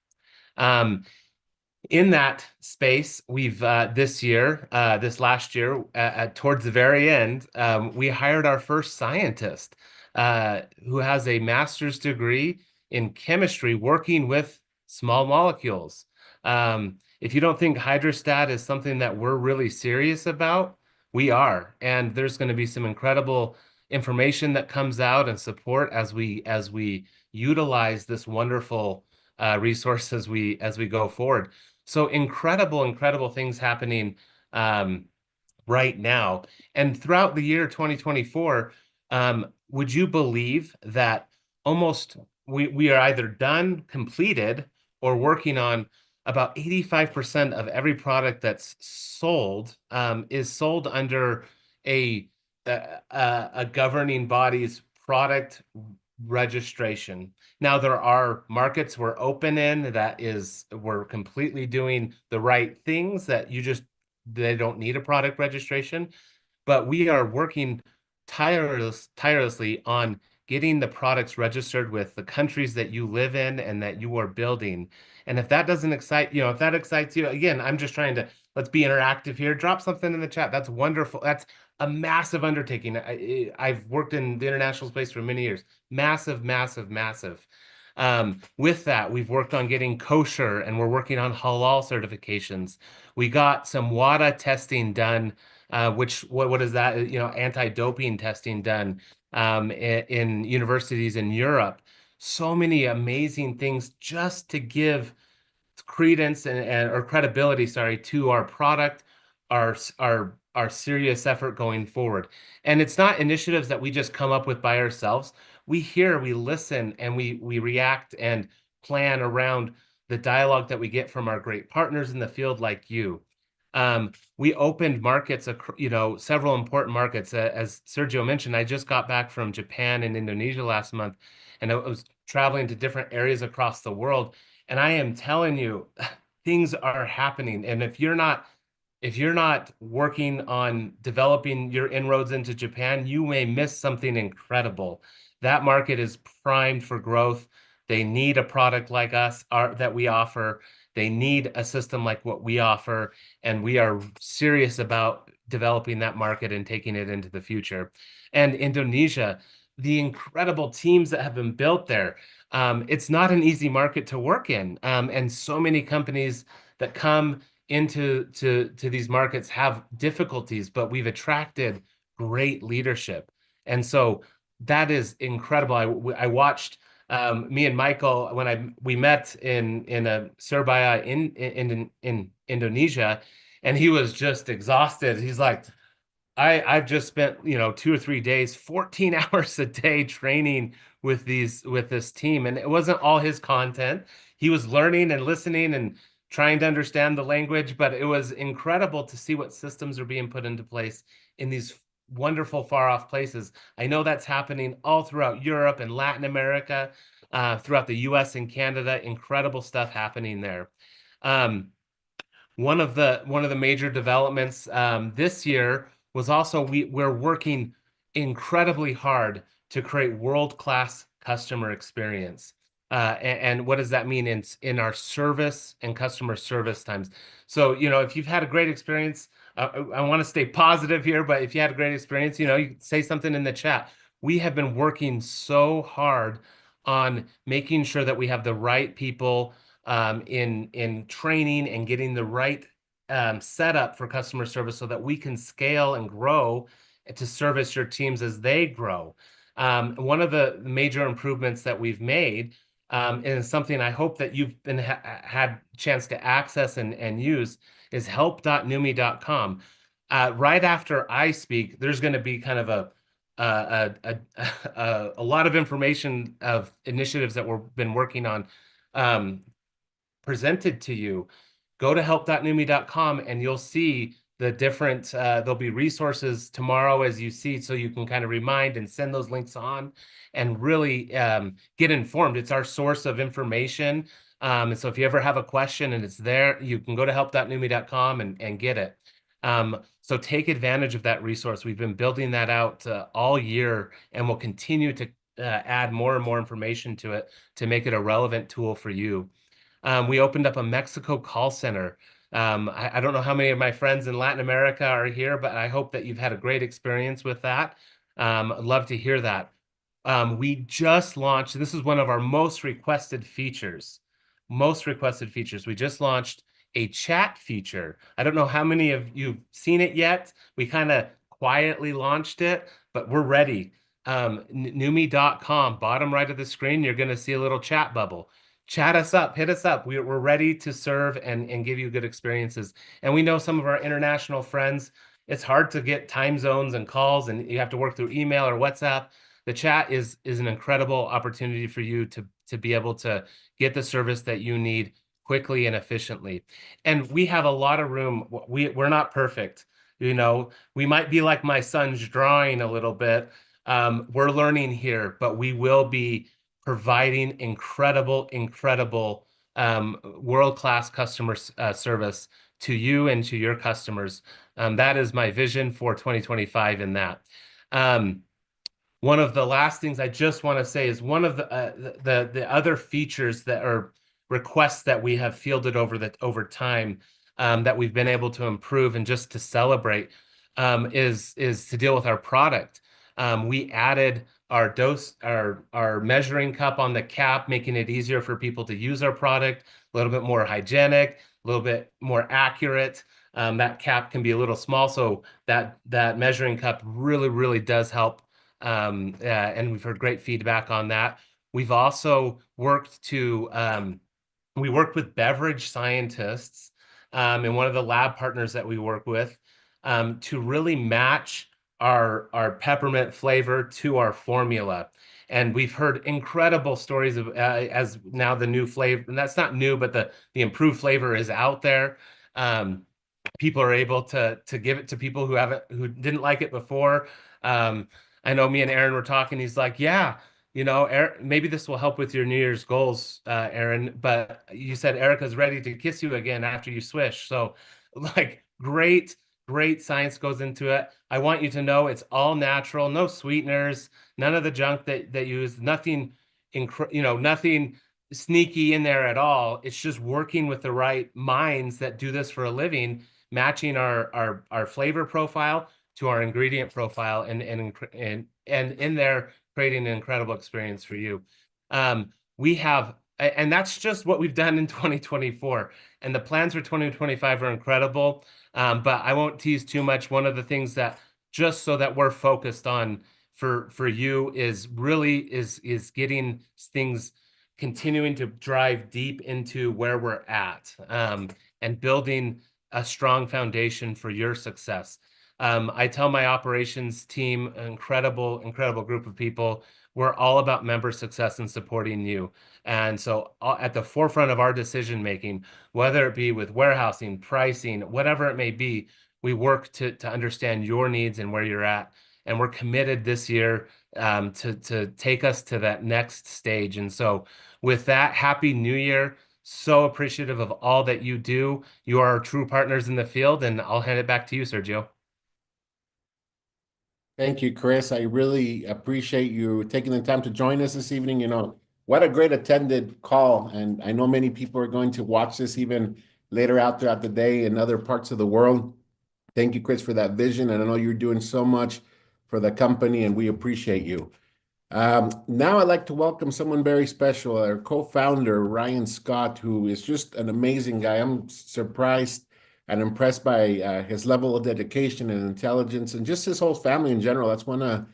In that space, we've this last year, towards the very end, we hired our first scientist who has a master's degree in chemistry working with small molecules. If you don't think hydrostat is something that we're really serious about, we are. And there's going to be some incredible information that comes out and support as we utilize this wonderful resource as we go forward. So incredible things happening right now. And throughout the year 2024, would you believe that almost we are either done, completed, or working on about 85% of every product that's sold is sold under a governing body's product registration. Now, there are markets we're open in we're completely doing the right things that they don't need a product registration, but we are working tirelessly on getting the products registered with the countries that you live in and that you are building. And if that doesn't excite you, if that excites you, again, I'm just trying to, let's be interactive here. Drop something in the chat. That's wonderful. That's a massive undertaking. I've worked in the international space for many years. Massive. With that, we've worked on getting kosher, and we're working on halal certifications. We got some WADA testing done, what is that? Anti-doping testing done in universities in Europe. So many amazing things just to give credence or credibility, to our product, our serious effort going forward. And it's not initiatives that we just come up with by ourselves. We hear, we listen, and we react and plan around the dialogue that we get from our great partners in the field like you. We opened markets, several important markets. As Sergio mentioned, I just got back from Japan and Indonesia last month, and I was traveling to different areas across the world. And I am telling you, things are happening. And if you're not working on developing your inroads into Japan, you may miss something incredible. That market is primed for growth. They need a product like us that we offer. They need a system like what we offer, and we are serious about developing that market and taking it into the future. And Indonesia, the incredible teams that have been built there. It's not an easy market to work in, and so many companies that come into these markets have difficulties, but we've attracted great leadership, and so that is incredible. I watched me and Michael when we met in a Surabaya in Indonesia, and he was just exhausted. He's like, I've just spent 2 or 3 days, 14 hours a day training with this team, and it wasn't all his content. He was learning and listening and trying to understand the language, but it was incredible to see what systems are being put into place in these wonderful far off places. I know that's happening all throughout Europe and Latin America, throughout the US and Canada. Incredible stuff happening there. One of the major developments this year was also we're working incredibly hard to create world-class customer experience. And what does that mean in our service and customer service times? So, if you've had a great experience, I want to stay positive here, but if you had a great experience, you say something in the chat. We have been working so hard on making sure that we have the right people in training and getting the right setup for customer service so that we can scale and grow to service your teams as they grow. One of the major improvements that we've made, and something I hope that you've had chance to access and use, is help.neumi.com. Right after I speak, there's going to be kind of a lot of information of initiatives that we've been working on presented to you. Go to help.neumi.com and you'll see the different, there'll be resources tomorrow as you see, so you can kind of remind and send those links on and really get informed. It's our source of information. And so if you ever have a question and it's there, you can go to help.neumi.com and get it. So take advantage of that resource. We've been building that out all year, and we'll continue to add more and more information to it to make it a relevant tool for you. We opened up a Mexico call center. I don't know how many of my friends in Latin America are here, but I hope that you've had a great experience with that. I'd love to hear that. We just launched, this is one of our most requested features. We just launched a chat feature. I don't know how many of you've seen it yet. We kind of quietly launched it, but we're ready. Neumi.com, bottom right of the screen, you're going to see a little chat bubble. Chat us up, hit us up. We're ready to serve and give you good experiences. And we know some of our international friends, it's hard to get time zones and calls, and you have to work through email or WhatsApp. The chat is an incredible opportunity for you to be able to get the service that you need quickly and efficiently. And we have a lot of room. We're not perfect. You know, we might be like my son's drawing a little bit. We're learning here, but we will be providing incredible world-class customer service to you and to your customers. That is my vision for 2025 in that. One of the last things I just want to say is one of the other features that are requests that we have fielded over time that we've been able to improve and just to celebrate is to deal with our product. We added our measuring cup on the cap, making it easier for people to use our product, a little bit more hygienic, a little bit more accurate. That cap can be a little small, so that measuring cup really does help. And we've heard great feedback on that. We've also worked we worked with beverage scientists and one of the lab partners that we work with to really match our peppermint flavor to our formula. And we've heard incredible stories of as now the new flavor, and that's not new, but the improved flavor is out there. People are able to give it to people who didn't like it before. I know me and Aaron were talking. He's like, yeah, you know, maybe this will help with your New Year's goals, Aaron. But you said Erica's ready to kiss you again after you swish. So, like, great science goes into it. I want you to know it's all natural, no sweeteners, none of the junk that you use, nothing, nothing sneaky in there at all. It's just working with the right minds that do this for a living, matching our flavor profile to our ingredient profile, and in there creating an incredible experience for you. We have, and that's just what we've done in 2024, and the plans for 2025 are incredible. But I won't tease too much. One of the things that, just so that we're focused on for you, is really getting things, continuing to drive deep into where we're at, and building a strong foundation for your success. I tell my operations team, incredible group of people, we're all about member success and supporting you. And so at the forefront of our decision making, whether it be with warehousing, pricing, whatever it may be, we work to understand your needs and where you're at. And we're committed this year to take us to that next stage. And so with that, Happy New Year. So appreciative of all that you do. You are our true partners in the field, and I'll hand it back to you, Sergio. Thank you, Chris. I really appreciate you taking the time to join us this evening. You know, what a great attended call. And I know many people are going to watch this even later out throughout the day in other parts of the world. Thank you, Chris, for that vision. And I know you're doing so much for the company, and we appreciate you. Now I'd like to welcome someone very special, our co-founder, Ryan Scott, who is just an amazing guy. I'm surprised and impressed by his level of dedication and intelligence, and just his whole family in general. That's one of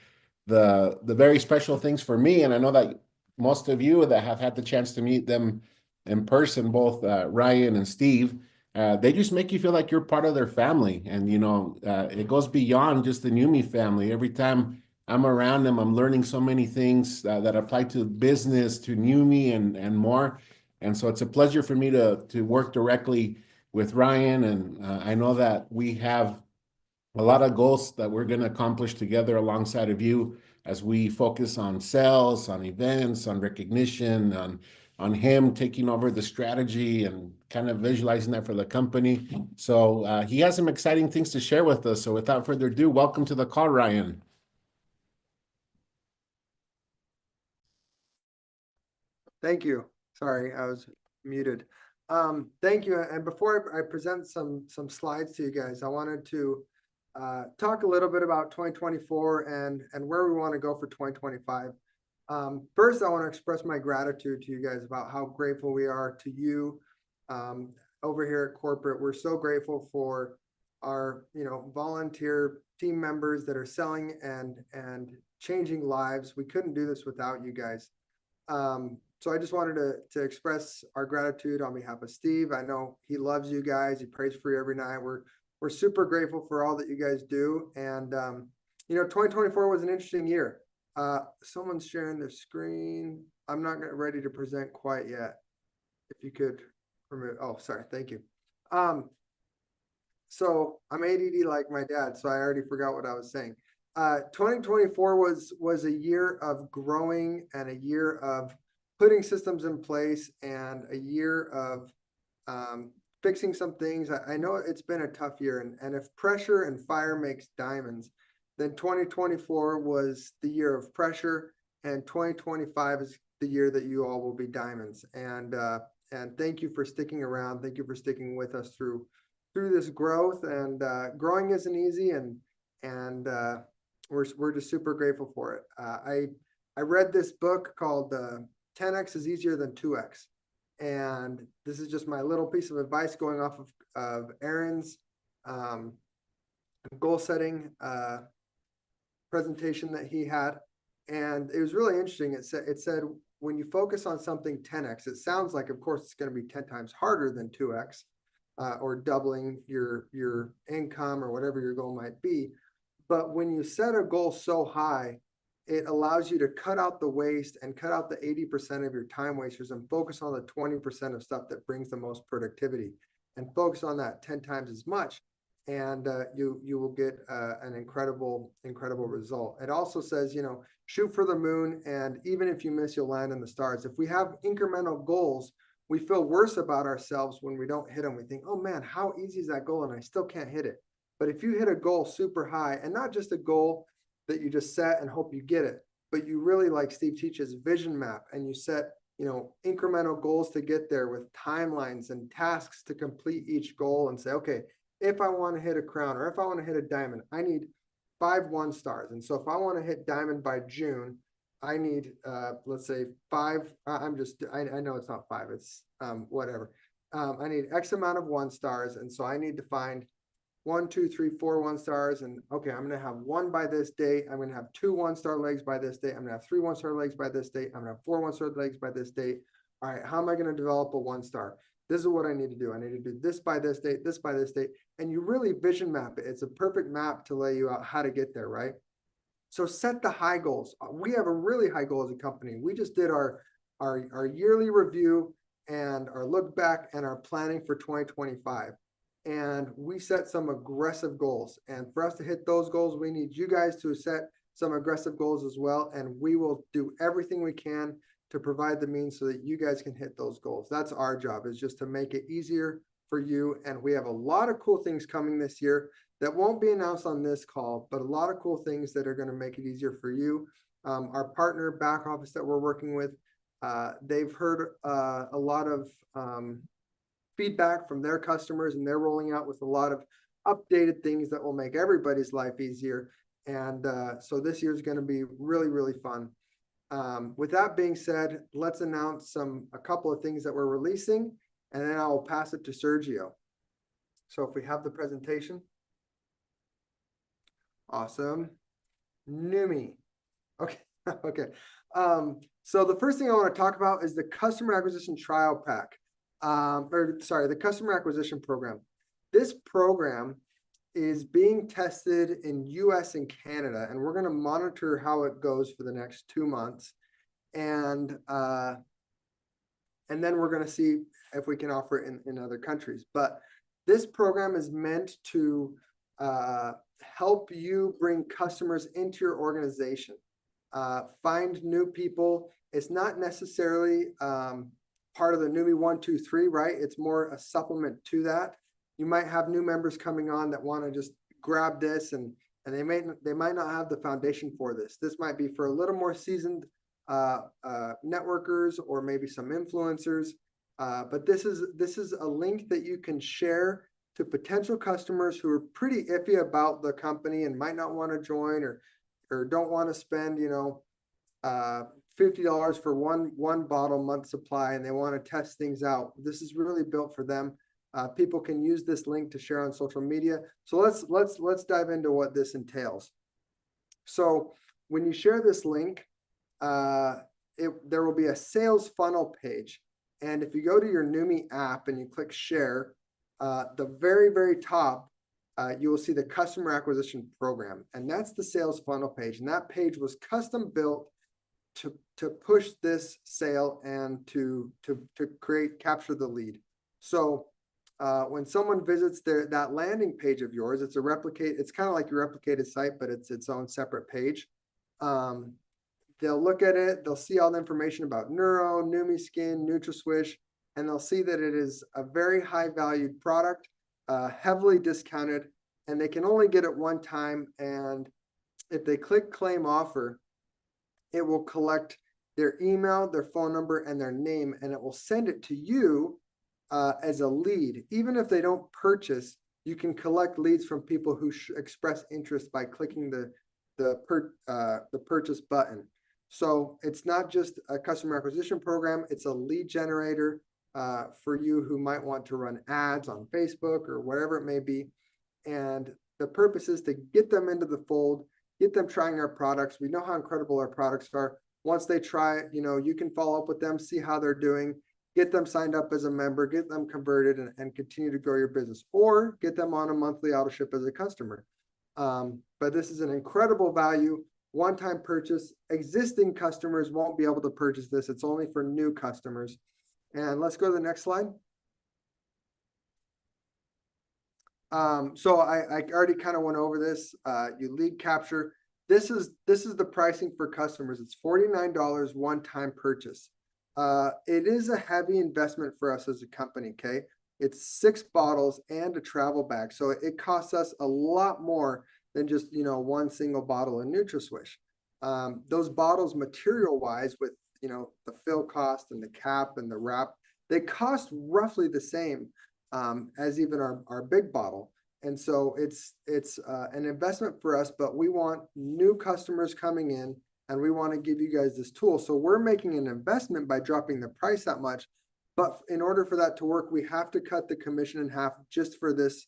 the very special things for me, and I know that most of you that have had the chance to meet them in person, both Ryan and Steve, they just make you feel like you're part of their family. And you know, it goes beyond just the Neumi family. Every time I'm around them, I'm learning so many things that apply to business, to Neumi, and more. And so it's a pleasure for me to work directly with Ryan, and I know that we have a lot of goals that we're going to accomplish together alongside of you as we focus on sales, on events, on recognition, on him taking over the strategy and kind of visualizing that for the company. So he has some exciting things to share with us. So without further ado, welcome to the call, Ryan. Thank you. Sorry, I was muted. Thank you. And before I present some slides to you guys, I wanted to talk a little bit about 2024 and where we want to go for 2025. First, I want to express my gratitude to you guys about how grateful we are to you over here at corporate. We're so grateful for our volunteer team members that are selling and changing lives. We couldn't do this without you guys. So I just wanted to express our gratitude on behalf of Steve. I know he loves you guys. He prays for you every night. We're super grateful for all that you guys do. And 2024 was an interesting year. Someone's sharing their screen. I'm not ready to present quite yet. If you could remove. Oh, sorry. Thank you. So I'm ADD like my dad, so I already forgot what I was saying. 2024 was a year of growing and a year of putting systems in place and a year of fixing some things. I know it's been a tough year, and if pressure and fire makes diamonds, then 2024 was the year of pressure, and 2025 is the year that you all will be diamonds. And thank you for sticking around. Thank you for sticking with us through this growth. And growing isn't easy, and we're just super grateful for it. I read this book called 10x is easier than 2x. And this is just my little piece of advice going off of Aaron's goal setting presentation that he had. And it was really interesting. It said, when you focus on something 10x, it sounds like, of course, it's going to be 10 times harder than 2x or doubling your income or whatever your goal might be. But when you set a goal so high, it allows you to cut out the waste and cut out the 80% of your time wasters and focus on the 20% of stuff that brings the most productivity, and focus on that 10 times as much. And you will get an incredible result. It also says, shoot for the moon, and even if you miss, you'll land in the stars. If we have incremental goals, we feel worse about ourselves when we don't hit them. We think, oh man, how easy is that goal? And I still can't hit it. But if you hit a goal super high, and not just a goal that you just set and hope you get it, but you really, like Steve teaches, vision map, and you set, incremental goals to get there with timelines and tasks to complete each goal, and say, okay, if I want to hit a crown or if I want to hit a diamond, I need 5 1-stars. And so if I want to hit diamond by June, I need, let's say 5, I know it's not 5, it's whatever. I need X amount of 1-stars. And so I need to find 1, 2, 3, 4 1-stars. And okay, I'm going to have 1 by this date. I'm going to have 2 1-star legs by this date. I'm going to have 3 1-star legs by this date. I'm going to have 4 1-star legs by this date. All right, how am I going to develop a 1-star? This is what I need to do. I need to do this by this date, this by this date. And you really vision map it. It's a perfect map to lay you out how to get there, right? So set the high goals. We have a really high goal as a company. We just did our yearly review and our look back and our planning for 2025. And we set some aggressive goals. And for us to hit those goals, we need you guys to set some aggressive goals as well. And we will do everything we can to provide the means so that you guys can hit those goals. That's our job, is just to make it easier for you. And we have a lot of cool things coming this year that won't be announced on this call, but a lot of cool things that are going to make it easier for you. Our partner back office that we're working with, they've heard a lot of feedback from their customers, and they're rolling out with a lot of updated things that will make everybody's life easier. And so this year is going to be really, really fun. With that being said, let's announce a couple of things that we're releasing, and then I'll pass it to Sergio. So if we have the presentation. Awesome. Neumi. Okay. Okay. So the first thing I want to talk about is the customer acquisition trial pack. The customer acquisition program. This program is being tested in US and Canada, and we're going to monitor how it goes for the next 2 months. And then we're going to see if we can offer it in other countries. But This program is meant to help you bring customers into your organization, find new people. It's not necessarily part of the Neumi 1, 2, 3, right? It's more a supplement to that. You might have new members coming on that want to just grab this, and they might not have the foundation for this. This might be for a little more seasoned networkers or maybe some influencers. But this is a link that you can share to potential customers who are pretty iffy about the company and might not want to join, or don't want to spend, you know, $50 for one bottle month supply, and they want to test things out. This is really built for them. People can use this link to share on social media. So let's dive into what this entails. So when you share this link, there will be a sales funnel page. And if you go to your Neumi app and you click share, the very top, you will see the customer acquisition program. And that's the sales funnel page. And that page was custom built to push this sale and to capture the lead. So when someone visits that landing page of yours, it's kind of like your replicated site, but it's its own separate page. They'll look at it, they'll see all the information about Neuro, Neumi Skin, NutraSwish, and they'll see that it is a very high valued product, heavily discounted, and they can only get it one time. And if they click claim offer, it will collect their email, their phone number, and their name, and it will send it to you as a lead. Even if they don't purchase, you can collect leads from people who express interest by clicking the purchase button. So it's not just a customer acquisition program, it's a lead generator for you who might want to run ads on Facebook or wherever it may be. And the purpose is to get them into the fold, get them trying our products. We know how incredible our products are. Once they try it, you know, you can follow up with them, see how they're doing, get them signed up as a member, get them converted, and continue to grow your business, or get them on a monthly auto ship as a customer. But this is an incredible value, one-time purchase. Existing customers won't be able to purchase this. It's only for new customers. And let's go to the next slide. So I already kind of went over this. You lead capture. This is the pricing for customers. It's $49 one-time purchase. It is a heavy investment for us as a company. Okay, it's 6 bottles and a travel bag, so it costs us a lot more than just, you know, one single bottle of NutraSwish. Those bottles, material-wise, with, you know, the fill cost and the cap and the wrap, they cost roughly the same as even our big bottle. And so it's an investment for us, but we want new customers coming in, and we want to give you guys this tool. So we're making an investment by dropping the price that much. But in order for that to work, we have to cut the commission in half just for this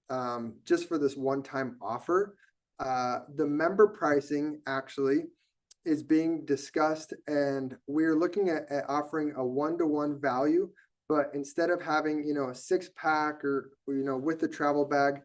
one-time offer. The member pricing actually is being discussed, and we're looking at offering a 1-to-1 value. But instead of having, you know, a 6-pack or, you know, with the travel bag,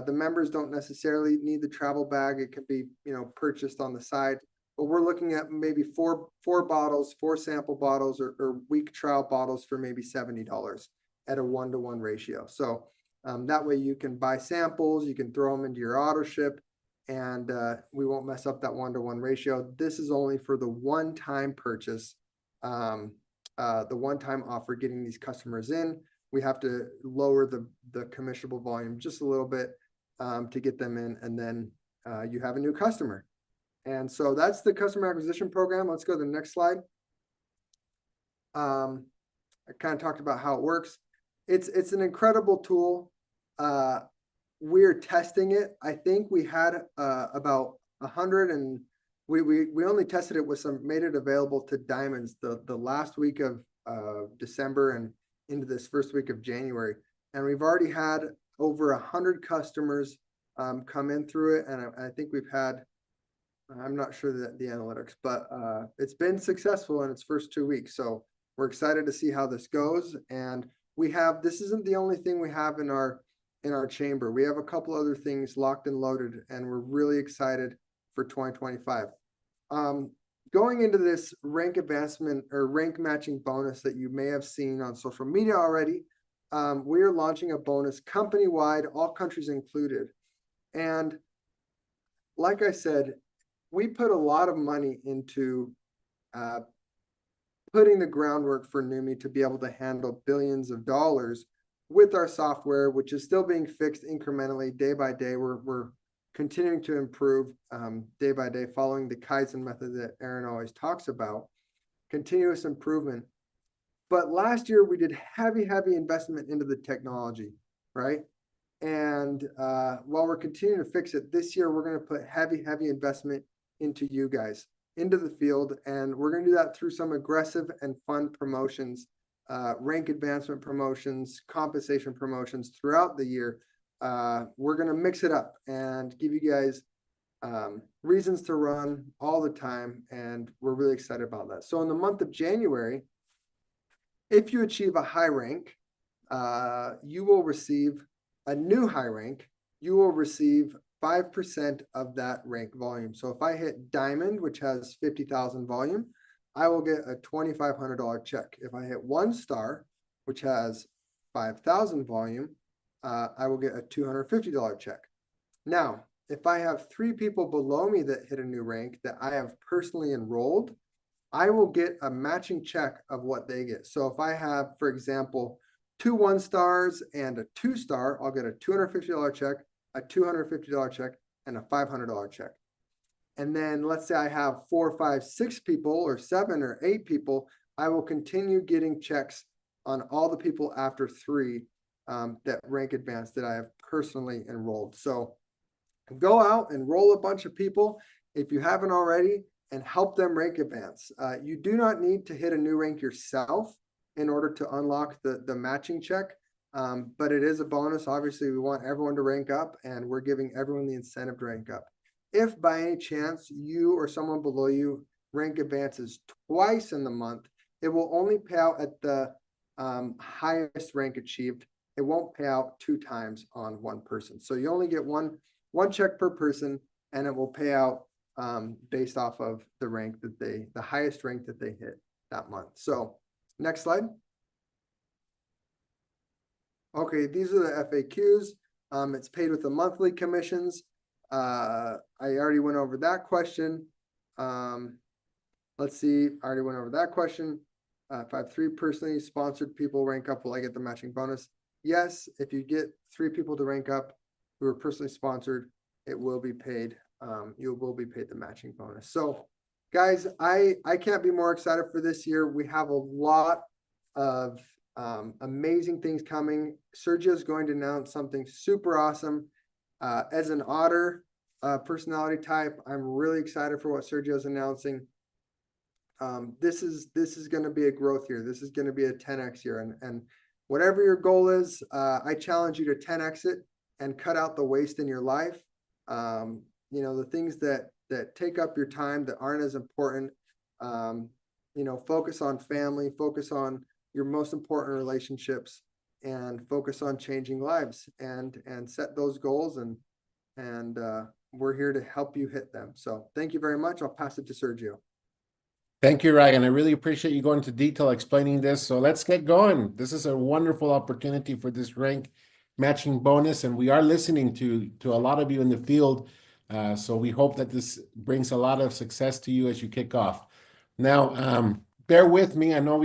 the members don't necessarily need the travel bag. It can be, you know, purchased on the side. But we're looking at maybe four bottles, 4 sample bottles, or week trial bottles for maybe $70 at a 1-to-1 ratio. So that way you can buy samples, you can throw them into your auto ship, and we won't mess up that 1-to-1 ratio. This is only for the one-time purchase, the one-time offer, getting these customers in. We have to lower the commissionable volume just a little bit to get them in, and then you have a new customer. And so that's the customer acquisition program. Let's go to the next slide. I kind of talked about how it works. It's an incredible tool. We're testing it. I think we had about 100, and we only tested it with made it available to diamonds the last week of December and into this first week of January. And we've already had over 100 customers come in through it. And I think we've had, I'm not sure that the analytics, but it's been successful in its first 2 weeks. So we're excited to see how this goes. And this isn't the only thing we have in our chamber. We have a couple other things locked and loaded, and we're really excited for 2025. Going into this rank advancement or rank matching bonus that you may have seen on social media already, we are launching a bonus company-wide, all countries included. And like I said, we put a lot of money into putting the groundwork for Neumi to be able to handle billions of dollars with our software, which is still being fixed incrementally day by day. We're continuing to improve day by day, following the Kaizen method that Aaron always talks about, continuous improvement. But last year we did heavy investment into the technology, right? And while we're continuing to fix it this year, we're going to put heavy investment into you guys, into the field. And we're going to do that through some aggressive and fun promotions, rank advancement promotions, compensation promotions throughout the year. We're going to mix it up and give you guys reasons to run all the time. And we're really excited about that. So in the month of January, if you achieve a high rank, you will receive a new high rank. You will receive 5% of that rank volume. So if I hit diamond, which has 50,000 volume, I will get a $2,500 check. If I hit 1 star, which has 5,000 volume, I will get a $250 check. Now, if I have 3 people below me that hit a new rank that I have personally enrolled, I will get a matching check of what they get. So if I have, for example, 2 1 stars and a 2 star, I'll get a $250 check, a $250 check, and a $500 check. And then let's say I have 4, 5, 6 people, or 7 or 8 people, I will continue getting checks on all the people after 3 that rank advanced that I have personally enrolled. So go out and enroll a bunch of people if you haven't already, and help them rank advance. You do not need to hit a new rank yourself in order to unlock the matching check, but it is a bonus. Obviously, we want everyone to rank up, and we're giving everyone the incentive to rank up. If by any chance you or someone below you rank advances twice in the month, it will only pay out at the highest rank achieved. It won't pay out 2 times on 1 person. So you only get one check per person, and it will pay out based off of the rank that the highest rank that they hit that month. So next slide. Okay, these are the FAQs. It's paid with the monthly commissions. I already went over that question. Let's see, I already went over that question. If I have 3 personally sponsored people rank up, will I get the matching bonus? Yes, if you get 3 people to rank up who are personally sponsored, it will be paid. You will be paid the matching bonus. So guys, I can't be more excited for this year. We have a lot of amazing things coming. Sergio is going to announce something super awesome. As an otter personality type, I'm really excited for what Sergio is announcing. This is going to be a growth year. This is going to be a 10x year, and whatever your goal is, I challenge you to 10x it and cut out the waste in your life. You know, the things that take up your time that aren't as important. You know, focus on family, focus on your most important relationships, and focus on changing lives, and set those goals, and we're here to help you hit them. So thank you very much. I'll pass it to Sergio. Thank you, Ryan. I really appreciate you going into detail explaining this. So let's get going. This is a wonderful opportunity for this rank matching bonus, and we are listening to a lot of you in the field. So we hope that this brings a lot of success to you as you kick off. Now, bear with me. I know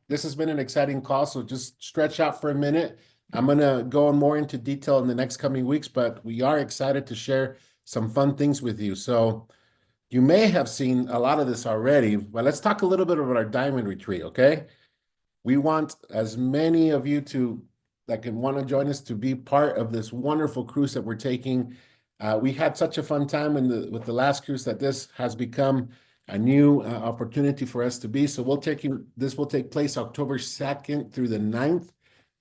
this has been an exciting call, so just stretch out for a minute. I'm going to go more into detail in the next coming weeks, but we are excited to share some fun things with you. So you may have seen a lot of this already, but let's talk a little bit about our diamond retreat, okay? We want as many of you that can want to join us to be part of this wonderful cruise that we're taking. We had such a fun time with the last cruise that this has become a new opportunity for us to be. So this will take place October 2nd through the 9th,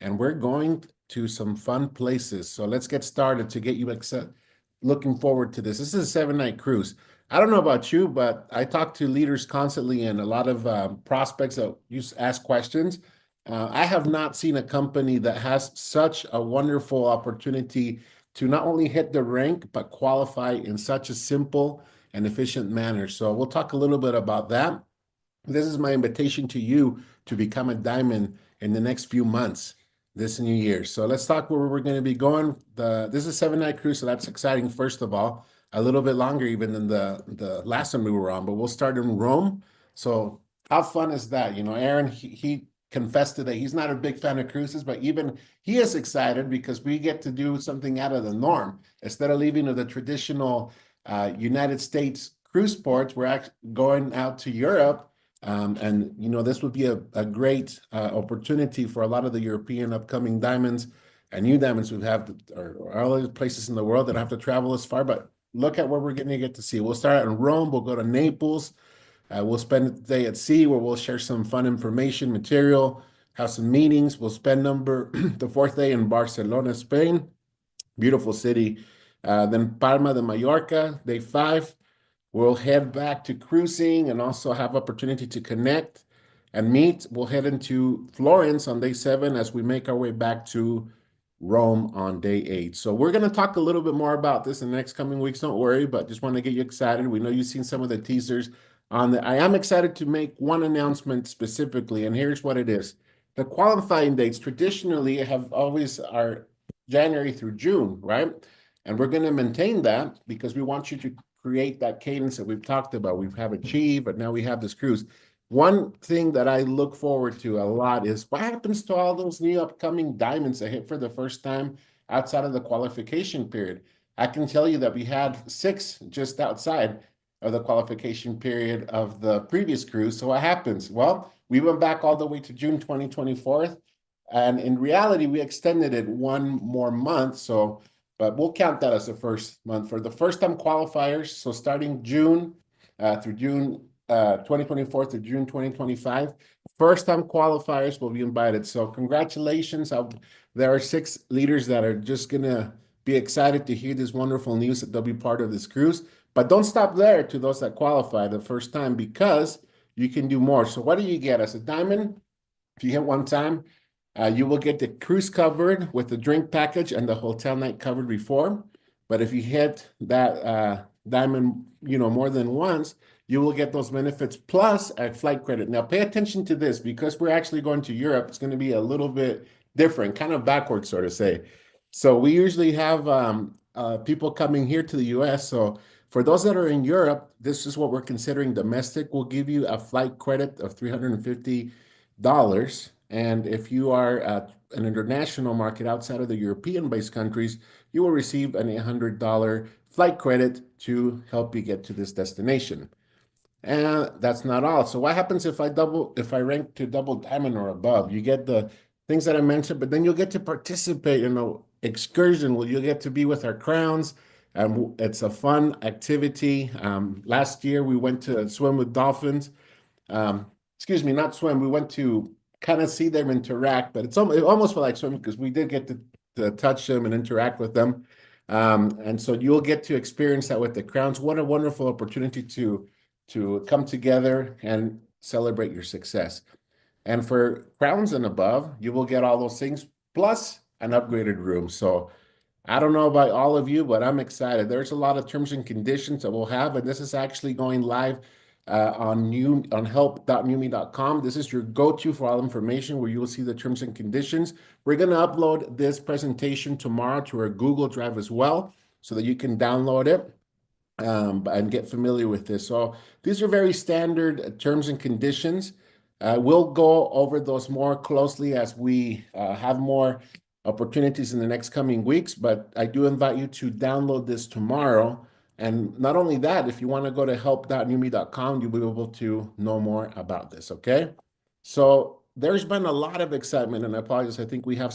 and we're going to some fun places. So let's get started to get you looking forward to this. This is a 7-night cruise. I don't know about you, but I talk to leaders constantly and a lot of prospects that used to ask questions. I have not seen a company that has such a wonderful opportunity to not only hit the rank, but qualify in such a simple and efficient manner. So we'll talk a little bit about that. This is my invitation to you to become a diamond in the next few months. this new year. So let's talk where we're going to be going. This is a 7-night cruise, so that's exciting. First of all, a little bit longer even than the last one we were on, but we'll start in Rome. So how fun is that? You know, Aaron, he confessed today he's not a big fan of cruises, but even he is excited because we get to do something out of the norm. Instead of leaving the traditional United States cruise ports, we're actually going out to Europe. And you know, this would be a great opportunity for a lot of the European upcoming diamonds and new diamonds we've have, or other places in the world that have to travel as far. But look at what we're going to get to see. We'll start out in Rome. We'll go to Naples. We'll spend the day at sea where we'll share some fun information, material, have some meetings. We'll spend the fourth day in Barcelona, Spain. Beautiful city. Then Palma de Mallorca, day 5. We'll head back to cruising and also have opportunity to connect and meet. We'll head into Florence on day 7 as we make our way back to Rome on day 8. So we're going to talk a little bit more about this in the next coming weeks. Don't worry, but just want to get you excited. We know you've seen some of the teasers on the. I am excited to make one announcement specifically, and here's what it is. The qualifying dates traditionally have always are January through June, right? And we're going to maintain that because we want you to create that cadence that we've talked about. We have achieved, but now we have this cruise. One thing that I look forward to a lot is what happens to all those new upcoming diamonds that hit for the first time outside of the qualification period. I can tell you that we had 6 just outside of the qualification period of the previous cruise. So what happens? Well, we went back all the way to June 2024, and in reality, we extended it 1 more month. But we'll count that as the first month for the first-time qualifiers. So starting June through June 2024 to June 2025, first-time qualifiers will be invited. So congratulations. There are 6 leaders that are just going to be excited to hear this wonderful news that they'll be part of this cruise. But don't stop there to those that qualify the first time, because you can do more. So what do you get as a diamond? If you hit 1 time, you will get the cruise covered with the drink package and the hotel night covered before. But if you hit that diamond, you know, more than once, you will get those benefits plus a flight credit. Now, pay attention to this because we're actually going to Europe. It's going to be a little bit different, kind of backwards, sort of say. So we usually have people coming here to the U.S. So for those that are in Europe, this is what we're considering domestic. We'll give you a flight credit of $350. And if you are at an international market outside of the European-based countries, you will receive an $800 flight credit to help you get to this destination. And that's not all. So what happens if I rank to double diamond or above? You get the things that I mentioned, but then you'll get to participate in an excursion where you'll get to be with our crowns. It's a fun activity. Last year, we went to swim with dolphins. Excuse me, not swim. We went to kind of see them interact, but it almost felt like swimming because we did get to touch them and interact with them. And so you'll get to experience that with the crowns. What a wonderful opportunity to come together and celebrate your success. And for crowns and above, you will get all those things plus an upgraded room. So I don't know about all of you, but I'm excited. There's a lot of terms and conditions that we'll have, and this is actually going live on help.neumi.com. This is your go-to for all information where you will see the terms and conditions. We're going to upload this presentation tomorrow to our Google Drive as well so that you can download it and get familiar with this. So these are very standard terms and conditions. We'll go over those more closely as we have more opportunities in the next coming weeks, but I do invite you to download this tomorrow. And not only that, if you want to go to help.neumi.com, you'll be able to know more about this, okay? So there's been a lot of excitement, and I apologize, I think we have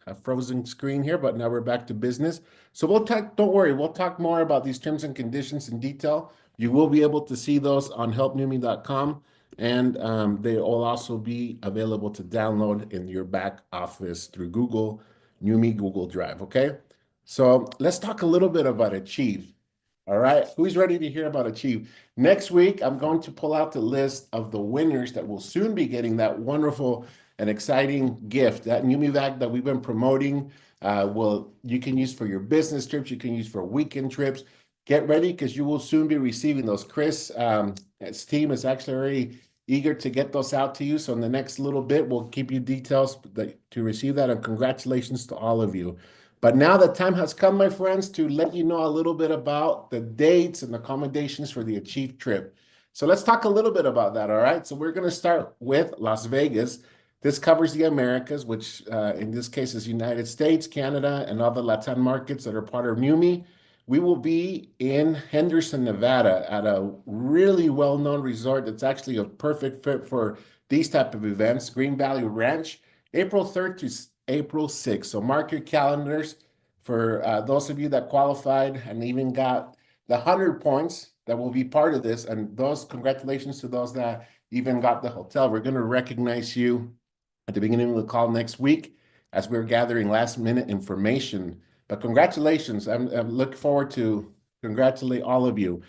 a frozen screen here, but now we're back to business. So we'll talk, don't worry, we'll talk more about these terms and conditions in detail. You will be able to see those on helpneumi.com, and they will also be available to download in your back office through Google Drive, okay? So let's talk a little bit about Achieve. All right, who's ready to hear about Achieve? Next week, I'm going to pull out the list of the winners that will soon be getting that wonderful and exciting gift, that Neumi bag that we've been promoting. You can use for your business trips, you can use for weekend trips. Get ready because you will soon be receiving those. Chris, his team is actually already eager to get those out to you. So in the next little bit, we'll keep you details to receive that, and congratulations to all of you. But now the time has come, my friends, to let you know a little bit about the dates and accommodations for the Achieve trip. So let's talk a little bit about that, all right? So we're going to start with Las Vegas. This covers the Americas, which in this case is United States, Canada, and other Latin markets that are part of Neumi. We will be in Henderson, Nevada, at a really well-known resort that's actually a perfect fit for these type of events, Green Valley Ranch, April 3rd to April 6th. So mark your calendars for those of you that qualified and even got the 100 points that will be part of this. And those, congratulations to those that even got the hotel. We're going to recognize you at the beginning of the call next week as we're gathering last-minute information. But congratulations. I'm looking forward to congratulate all of you.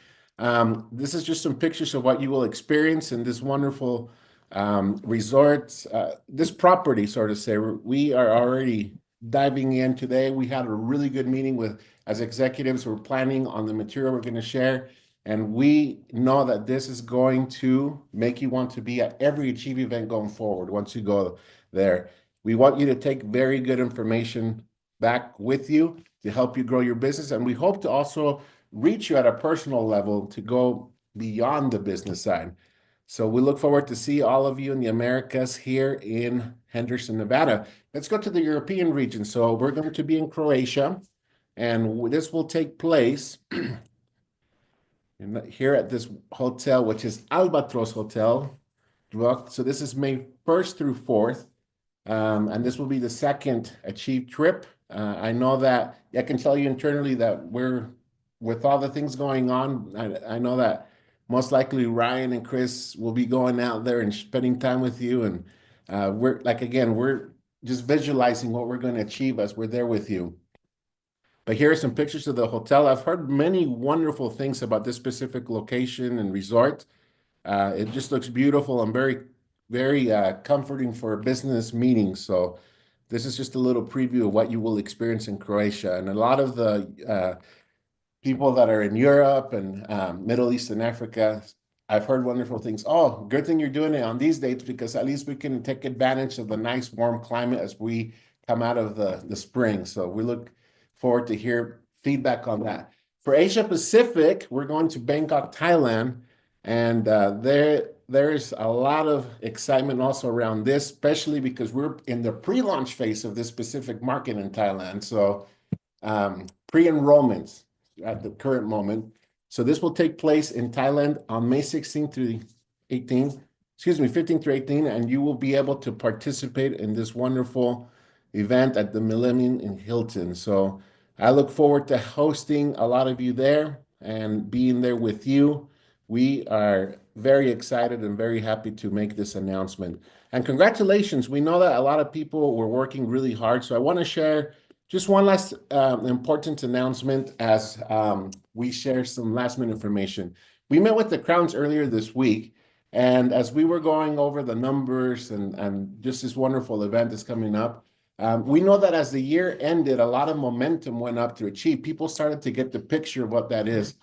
This is just some pictures of what you will experience in this wonderful resort, this property, so to say. We are already diving in today. We had a really good meeting as executives. We're planning on the material we're going to share. And we know that this is going to make you want to be at every Achieve event going forward once you go there. We want you to take very good information back with you to help you grow your business. And we hope to also reach you at a personal level to go beyond the business side. So we look forward to see all of you in the Americas here in Henderson, Nevada. Let's go to the European region. So we're going to be in Croatia, and this will take place here at this hotel, which is Albatros Hotel. So this is May 1st through 4th. And this will be the second Achieve trip. I know that I can tell you internally that with all the things going on, I know that most likely Ryan and Chris will be going out there and spending time with you. And we're just visualizing what we're going to achieve as we're there with you. But here are some pictures of the hotel. I've heard many wonderful things about this specific location and resort. It just looks beautiful and very, very comforting for business meetings. So this is just a little preview of what you will experience in Croatia. And a lot of the people that are in Europe and Middle East and Africa, I've heard wonderful things. Oh, good thing you're doing it on these dates, because at least we can take advantage of the nice warm climate as we come out of the spring. So we look forward to hear feedback on that. For Asia Pacific, we're going to Bangkok, Thailand, and there's a lot of excitement also around this, especially because we're in the pre-launch phase of this specific market in Thailand. So pre-enrollments at the current moment. So this will take place in Thailand on May 16th through 18th, 15th through 18th, and you will be able to participate in this wonderful event at the Millennium in Hilton. So I look forward to hosting a lot of you there and being there with you. We are very excited and very happy to make this announcement. And congratulations. We know that a lot of people were working really hard. So I want to share just one last important announcement as we share some last minute information. We met with the Crowns earlier this week. And as we were going over the numbers and just this wonderful event is coming up, we know that as the year ended, a lot of momentum went up to Achieve. People started to get the picture of what that is.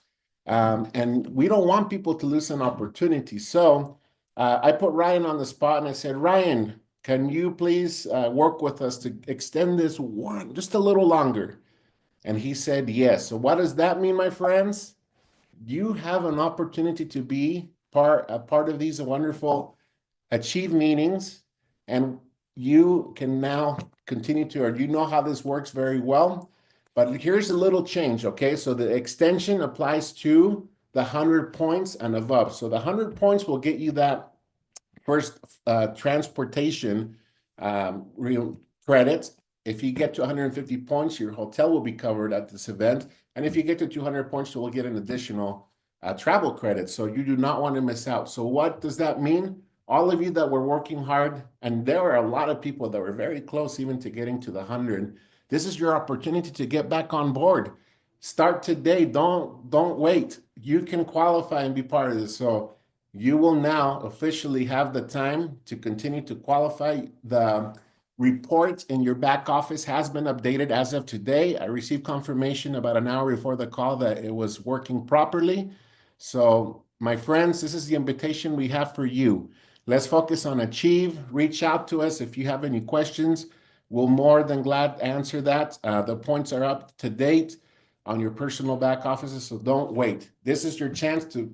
And we don't want people to lose an opportunity. So I put Ryan on the spot and I said, Ryan, can you please work with us to extend this just a little longer? And he said yes. So what does that mean, my friends? You have an opportunity to be a part of these wonderful Achieve meetings, and you can now continue to, or you know how this works very well. But here's a little change, okay? So the extension applies to the 100 points and above. So the 100 points will get you that first transportation real credits. If you get to 150 points, your hotel will be covered at this event. And if you get to 200 points, you will get an additional travel credit. So you do not want to miss out. So what does that mean? All of you that were working hard, and there were a lot of people that were very close even to getting to the 100, this is your opportunity to get back on board. Start today. Don't wait. You can qualify and be part of this. So you will now officially have the time to continue to qualify. The report in your back office has been updated as of today. I received confirmation about an hour before the call that it was working properly. So my friends, this is the invitation we have for you. Let's focus on achieve. Reach out to us if you have any questions. We'll more than glad answer that. The points are up to date on your personal back offices, so don't wait. This is your chance to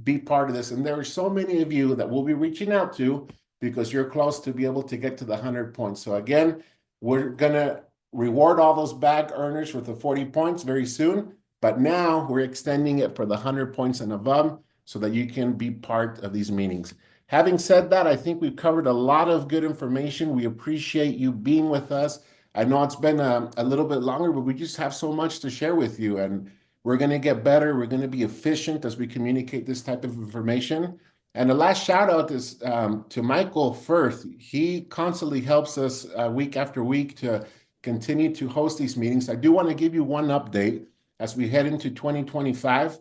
be part of this. And there are so many of you that we'll be reaching out to because you're close to be able to get to the 100 points. So again, we're going to reward all those bag earners with the 40 points very soon. But now we're extending it for the 100 points and above so that you can be part of these meetings. Having said that, I think we've covered a lot of good information. We appreciate you being with us. I know it's been a little bit longer, but we just have so much to share with you. And we're going to get better. We're going to be efficient as we communicate this type of information. And the last shout out is to Michael Firth. He constantly helps us week after week to continue to host these meetings. I do want to give you one update as we head into 2025.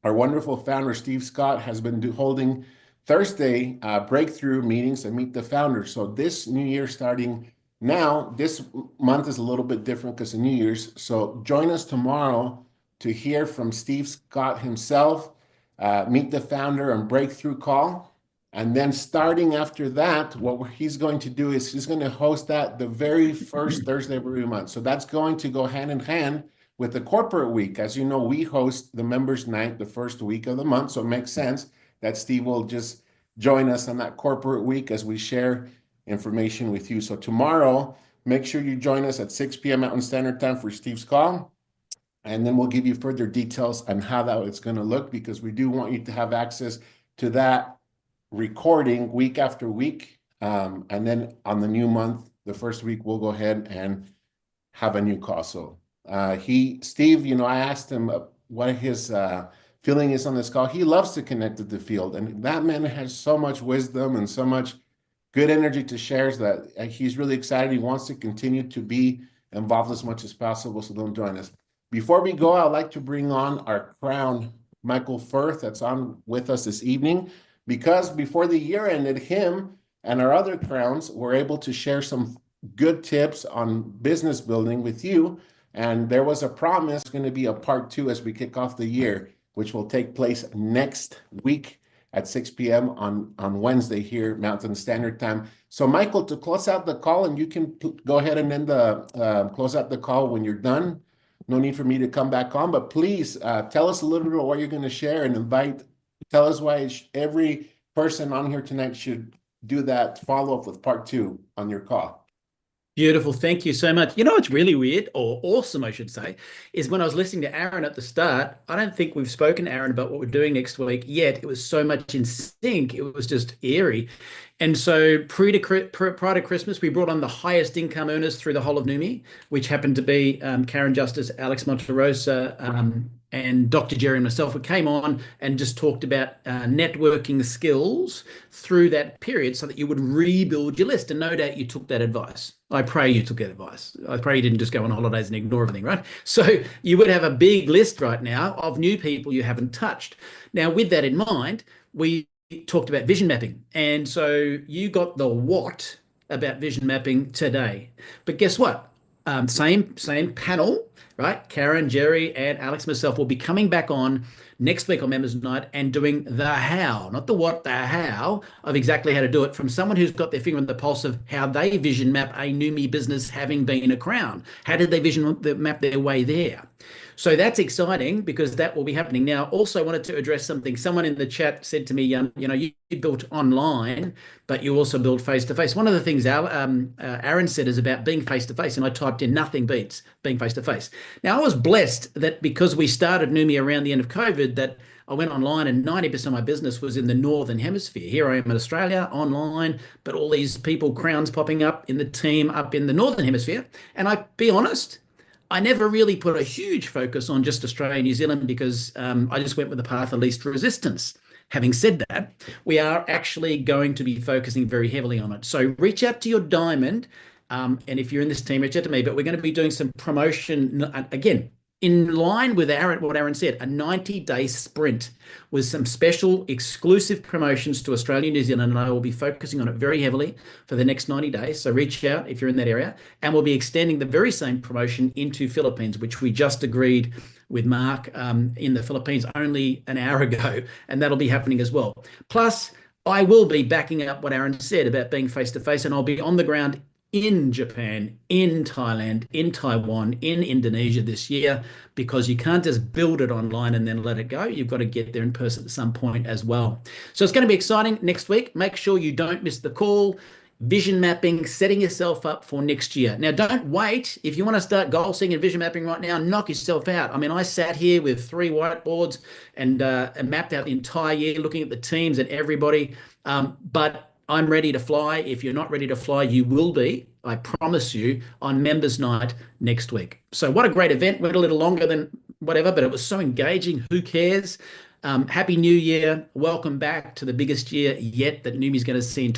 Our wonderful founder, Steve Scott, has been holding Thursday breakthrough meetings and meet the founders. So this new year starting now, this month is a little bit different because of New Year's. So join us tomorrow to hear from Steve Scott himself, meet the founder on breakthrough call. And then starting after that, what he's going to do is he's going to host that the very first Thursday of every month. So that's going to go hand in hand with the corporate week. As you know, we host the members night the first week of the month. So it makes sense that Steve will just join us on that corporate week as we share information with you. So tomorrow, make sure you join us at 6 p.m. Mountain Standard Time for Steve's call. And then we'll give you further details on how that it's going to look, because we do want you to have access to that recording week after week. And then on the new month, the first week, we'll go ahead and have a new call. So Steve, I asked him what his feeling is on this call. He loves to connect with the field, and that man has so much wisdom and so much good energy to share that he's really excited. He wants to continue to be involved as much as possible. So don't join us. Before we go, I'd like to bring on our crown, Michael Firth, that's on with us this evening, because before the year ended, him and our other crowns were able to share some good tips on business building with you. And there was a promise going to be a part 2 as we kick off the year, which will take place next week at 6 p.m. on Wednesday here, Mountain Standard Time. So Michael, to close out the call, and you can go ahead and end close out the call when you're done. No need for me to come back on, but please tell us a little bit about what you're going to share and tell us why every person on here tonight should do that follow-up with part 2 on your call. Beautiful. Thank you so much. What's really weird, or awesome, I should say, is when I was listening to Aaron at the start, I don't think we've spoken to Aaron about what we're doing next week yet. It was so much in sync. It was just eerie. And so prior to Christmas, we brought on the highest income earners through the whole of Neumi, which happened to be Karen Justice, Alex Monterosa, and Dr. Jerry and myself. We came on and just talked about networking skills through that period so that you would rebuild your list. And no doubt you took that advice. I pray you took that advice. I pray you didn't just go on holidays and ignore everything, right? So you would have a big list right now of new people you haven't touched. Now, with that in mind, we talked about vision mapping. And so you got the what about vision mapping today. But guess what? Same panel, right? Karen, Jerry, and Alex and myself will be coming back on next week on Members Night and doing the how, not the what, the how of exactly how to do it from someone who's got their finger on the pulse of how they vision map a Neumi business having been a crown. How did they vision map their way there? So that's exciting because that will be happening. Now, also wanted to address something. Someone in the chat said to me, you built online, but you also built face-to-face. One of the things Aaron said is about being face-to-face, and I typed in nothing beats being face-to-face. Now, I was blessed that because we started Neumi around the end of COVID, that I went online and 90% of my business was in the Northern Hemisphere. Here I am in Australia, online, but all these people, crowns popping up in the team up in the Northern Hemisphere. And I be honest, I never really put a huge focus on just Australia and New Zealand because I just went with the path of least resistance. Having said that, we are actually going to be focusing very heavily on it. So reach out to your diamond. And if you're in this team, reach out to me. But we're going to be doing some promotion. Again, in line with what Aaron said, a 90-day sprint with some special exclusive promotions to Australia and New Zealand, and I will be focusing on it very heavily for the next 90 days. So reach out if you're in that area, and we'll be extending the very same promotion into Philippines, which we just agreed with Mark in the Philippines only an hour ago, and that'll be happening as well. Plus, I will be backing up what Aaron said about being face-to-face, and I'll be on the ground in Japan, in Thailand, in Taiwan, in Indonesia this year, because you can't just build it online and then let it go. You've got to get there in person at some point as well. So it's going to be exciting next week. Make sure you don't miss the call. Vision mapping, setting yourself up for next year. Now, don't wait. If you want to start goal setting and vision mapping right now, knock yourself out. I mean, I sat here with 3 whiteboards and mapped out the entire year, looking at the teams and everybody. But I'm ready to fly. If you're not ready to fly, you will be, I promise you, on Members Night next week. So what a great event. Went a little longer than whatever, but it was so engaging. Who cares? Happy New Year. Welcome back to the biggest year yet that Neumi's going to see in